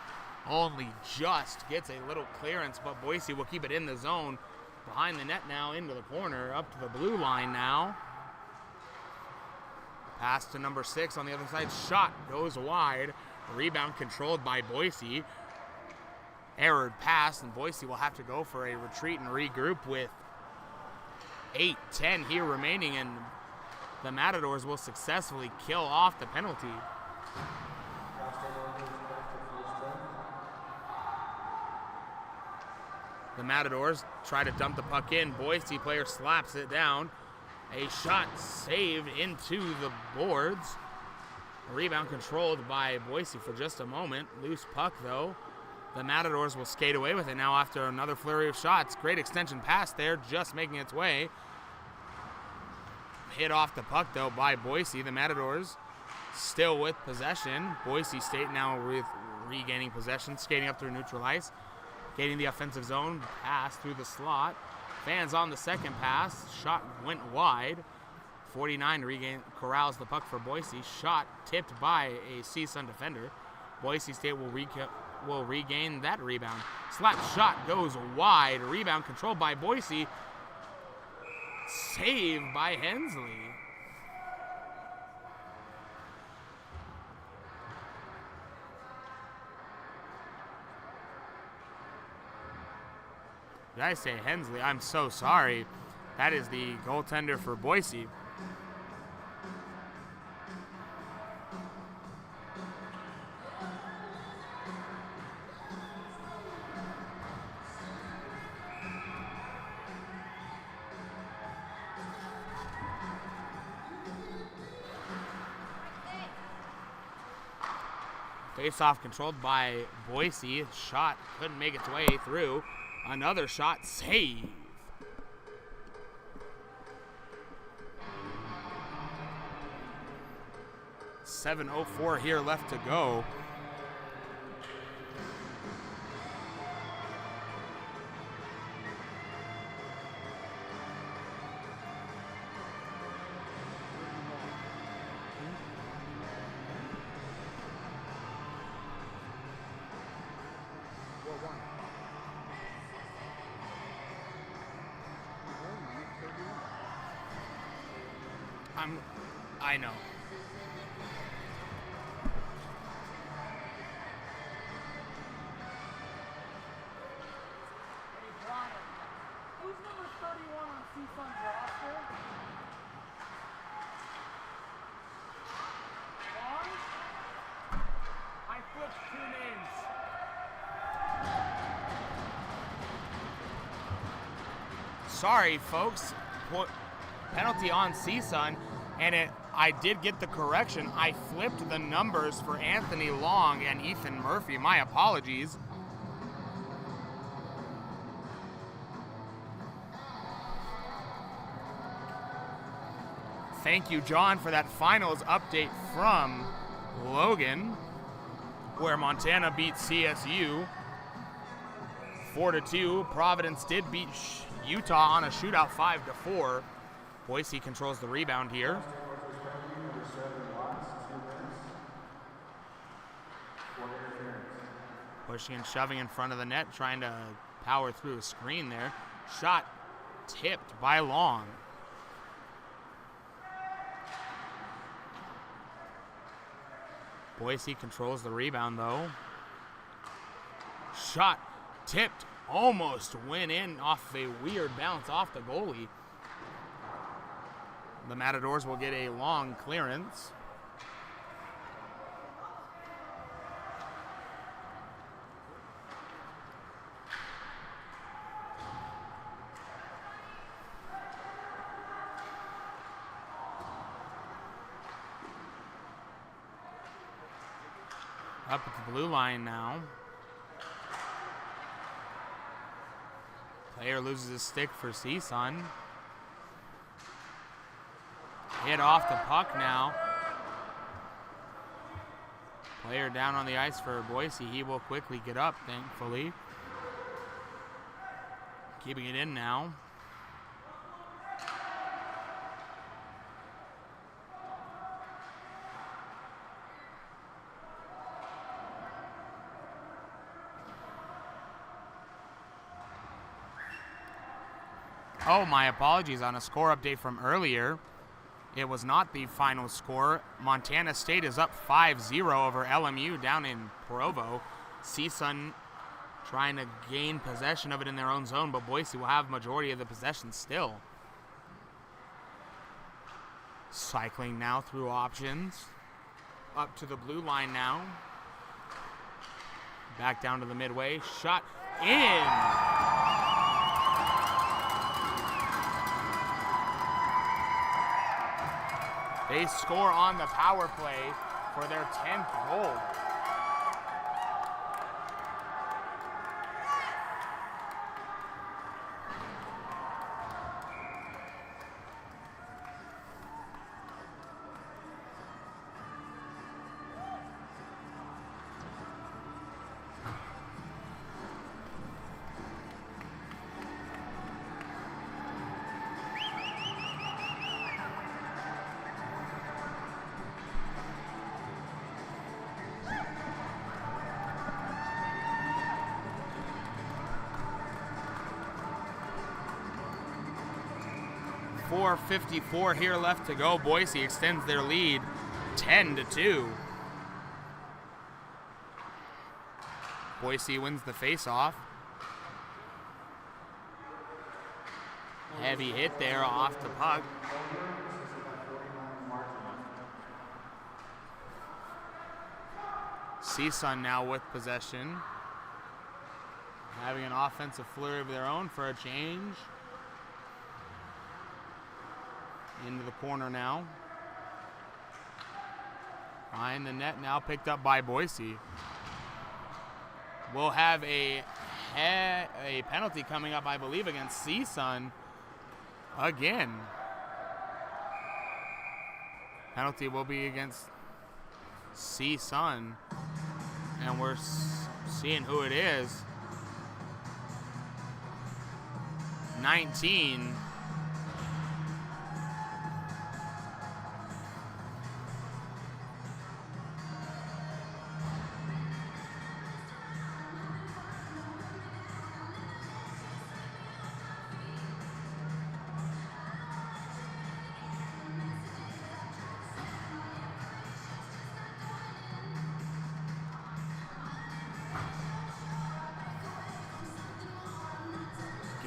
Speaker 1: Only just gets a little clearance, but Boise will keep it in the zone. Behind the net now, into the corner, up to the blue line now. Pass to number 6 on the other side. Shot goes wide. Rebound controlled by Boise. Errored pass, and Boise will have to go for a retreat and regroup with 8:10 here remaining, and the Matadors will successfully kill off the penalty. The Matadors try to dump the puck in. Boise player slaps it down. A shot saved into the boards. A rebound controlled by Boise for just a moment. Loose puck, though. The Matadors will skate away with it now after another flurry of shots. Great extension pass there, just making its way. Hit off the puck, though, by Boise. The Matadors still with possession. Boise State now regaining possession, skating up through neutral ice. Getting the offensive zone, pass through the slot. Fans on the second pass. Shot went wide. 49 corrals the puck for Boise. Shot tipped by a CSUN defender. Boise State will regain that rebound. Slap shot goes wide. Rebound controlled by Boise. Saved by Hensley. Did I say Hensley? I'm so sorry. That is the goaltender for Boise. Face-off controlled by Boise. Shot couldn't make its way through. Another shot save. .704 here left to go. I know.
Speaker 2: Who's number 31 on CSUN's roster? Long? I flipped 2 names.
Speaker 1: Sorry, folks. Penalty on CSUN, and I did get the correction. I flipped the numbers for Anthony Long and Ethan Murphy. My apologies. Thank you, John, for that finals update from Logan, where Montana beat CSU 4-2. Providence did beat Utah on a shootout 5-4. Boise controls the rebound here. Pushing and shoving in front of the net, trying to power through a screen there. Shot tipped by Long. Boise controls the rebound though. Shot tipped, almost went in off a weird bounce off the goalie. The Matadors will get a long clearance. Up at the blue line now. Player loses his stick for CSUN. Hit off the puck now. Player down on the ice for Boise. He will quickly get up, thankfully. Keeping it in now. Oh, my apologies on a score update from earlier. It was not the final score. Montana State is up 5-0 over LMU down in Provo. CSUN trying to gain possession of it in their own zone, but Boise will have majority of the possession still. Cycling now through options. Up to the blue line now. Back down to the midway. Shot in! They score on the power play for their 10th goal. .54 here left to go. Boise extends their lead 10-2. Boise wins the face-off. Heavy hit there off the puck. CSUN now with possession. Having an offensive flurry of their own for a change. Into the corner now. Behind the net now, picked up by Boise. We'll have a penalty coming up, I believe, against CSUN again. Penalty will be against CSUN, and we're seeing who it is. 19.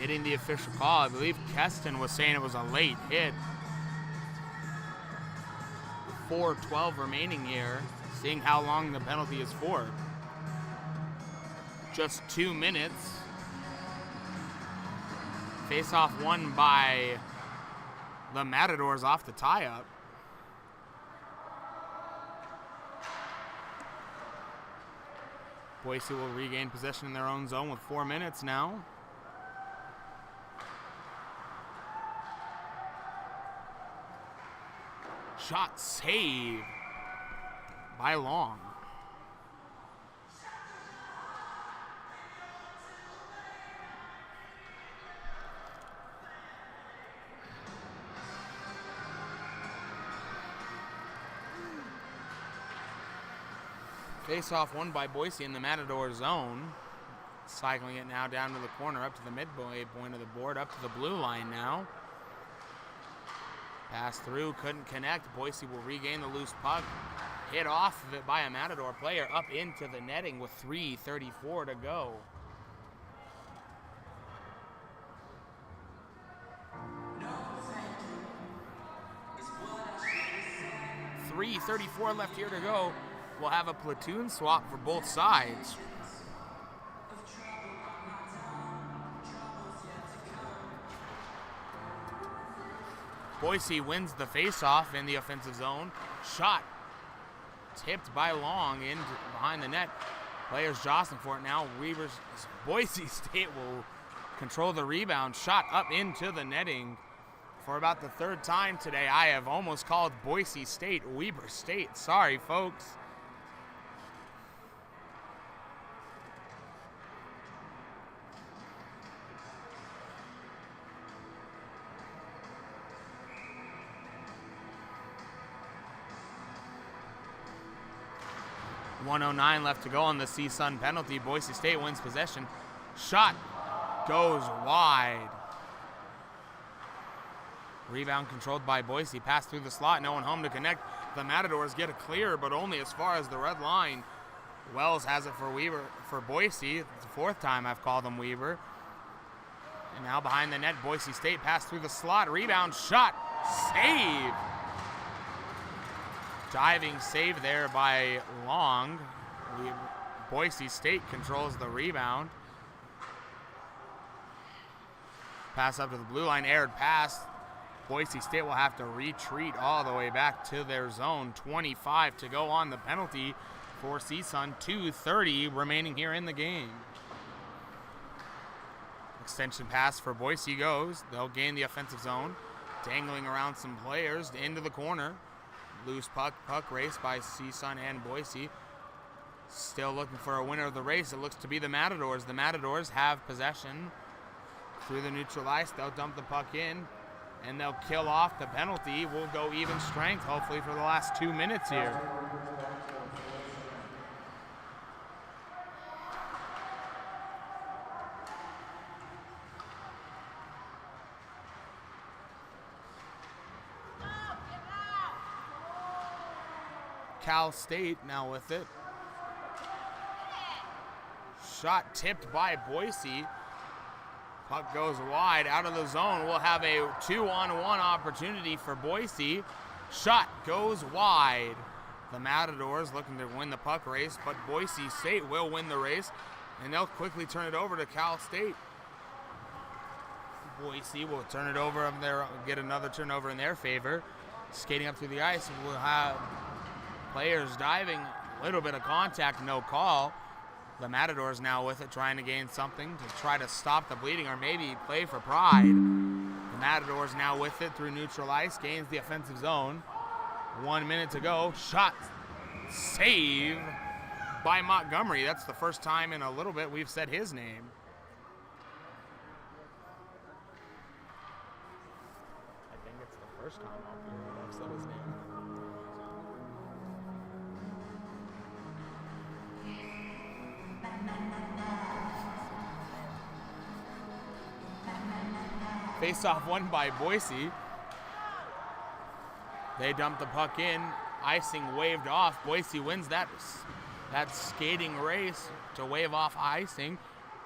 Speaker 1: Getting the official call. I believe Keston was saying it was a late hit. 4:12 remaining here, seeing how long the penalty is for. Just 2 minutes. Face-off won by the Matadors off the tie-up. Boise will regain possession in their own zone with 4 minutes now. Shot save by Long. Face-off won by Boise in the Matador zone. Cycling it now down to the corner, up to the midway point of the board, up to the blue line now. Pass through, couldn't connect. Boise will regain the loose puck. Hit off of it by a Matador player up into the netting with 3:34 to go. 3:34 left here to go. We'll have a platoon swap for both sides. Boise wins the faceoff in the offensive zone. Shot tipped by Long in behind the net. Players jostling for it now. Boise State will control the rebound. Shot up into the netting. For about the third time today, I have almost called Boise State Weber State. Sorry, folks. .109 left to go on the CSUN penalty. Boise State wins possession. Shot goes wide. Rebound controlled by Boise. Pass through the slot. No one home to connect. The Matadors get a clear, but only as far as the red line. Wells has it for Weber, for Boise. It's the fourth time I've called him Weber. And now behind the net, Boise State pass through the slot. Rebound, shot, save. Diving save there by Long. Boise State controls the rebound. Pass up to the blue line, aired pass. Boise State will have to retreat all the way back to their zone. 25 to go on the penalty for CSUN. 2:30 remaining here in the game. Extension pass for Boise goes. They'll gain the offensive zone. Dangling around some players into the corner. Loose puck race by CSUN and Boise. Still looking for a winner of the race. It looks to be the Matadors. The Matadors have possession through the neutral ice. They'll dump the puck in, and they'll kill off the penalty. We'll go even strength, hopefully, for the last 2 minutes here. Cal State now with it. Shot tipped by Boise. Puck goes wide out of the zone. We'll have a 2-on-1 opportunity for Boise. Shot goes wide. The Matadors looking to win the puck race, but Boise State will win the race, and they'll quickly turn it over to Cal State. Boise will turn it over, get another turnover in their favor. Skating up through the ice, we'll have players diving, a little bit of contact, no call. The Matadors now with it, trying to gain something to try to stop the bleeding or maybe play for pride. The Matadors now with it through neutral ice, gains the offensive zone. 1 minute to go. Shot save by Montgomery. That's the first time in a little bit we've said his name. I think it's the first time I've said his name. Face-off won by Boise. They dump the puck in. Icing waved off. Boise wins that skating race to wave off icing.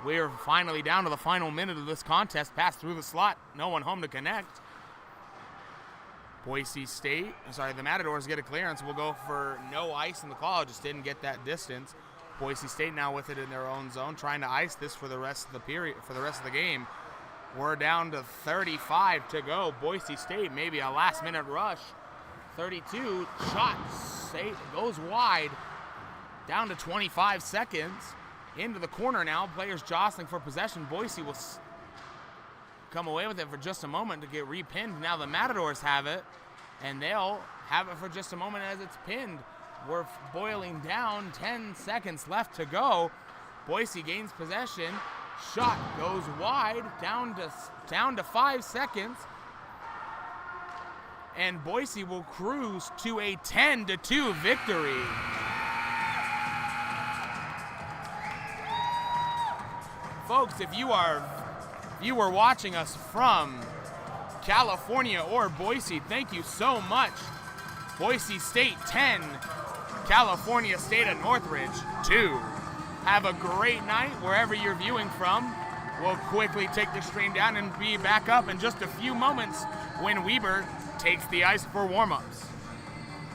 Speaker 1: We're finally down to the final minute of this contest. Pass through the slot. No one home to connect. The Matadors get a clearance. We'll go for no ice in the call. Just didn't get that distance. Boise State now with it in their own zone, trying to ice this for the rest of the period, for the rest of the game. We're down to 35 to go. Boise State, maybe a last-minute rush. 32, shot, save, goes wide. Down to 25 seconds. Into the corner now. Players jostling for possession. Boise will come away with it for just a moment to get repinned. Now the Matadors have it, and they'll have it for just a moment as it's pinned. We're boiling down, 10 seconds left to go. Boise gains possession. Shot goes wide, down to 5 seconds. And Boise will cruise to a 10-2 victory. Folks, if you were watching us from California or Boise, thank you so much. Boise State 10, California State of Northridge 2. Have a great night wherever you're viewing from. We'll quickly take the stream down and be back up in just a few moments when Weber takes the ice for warm-ups.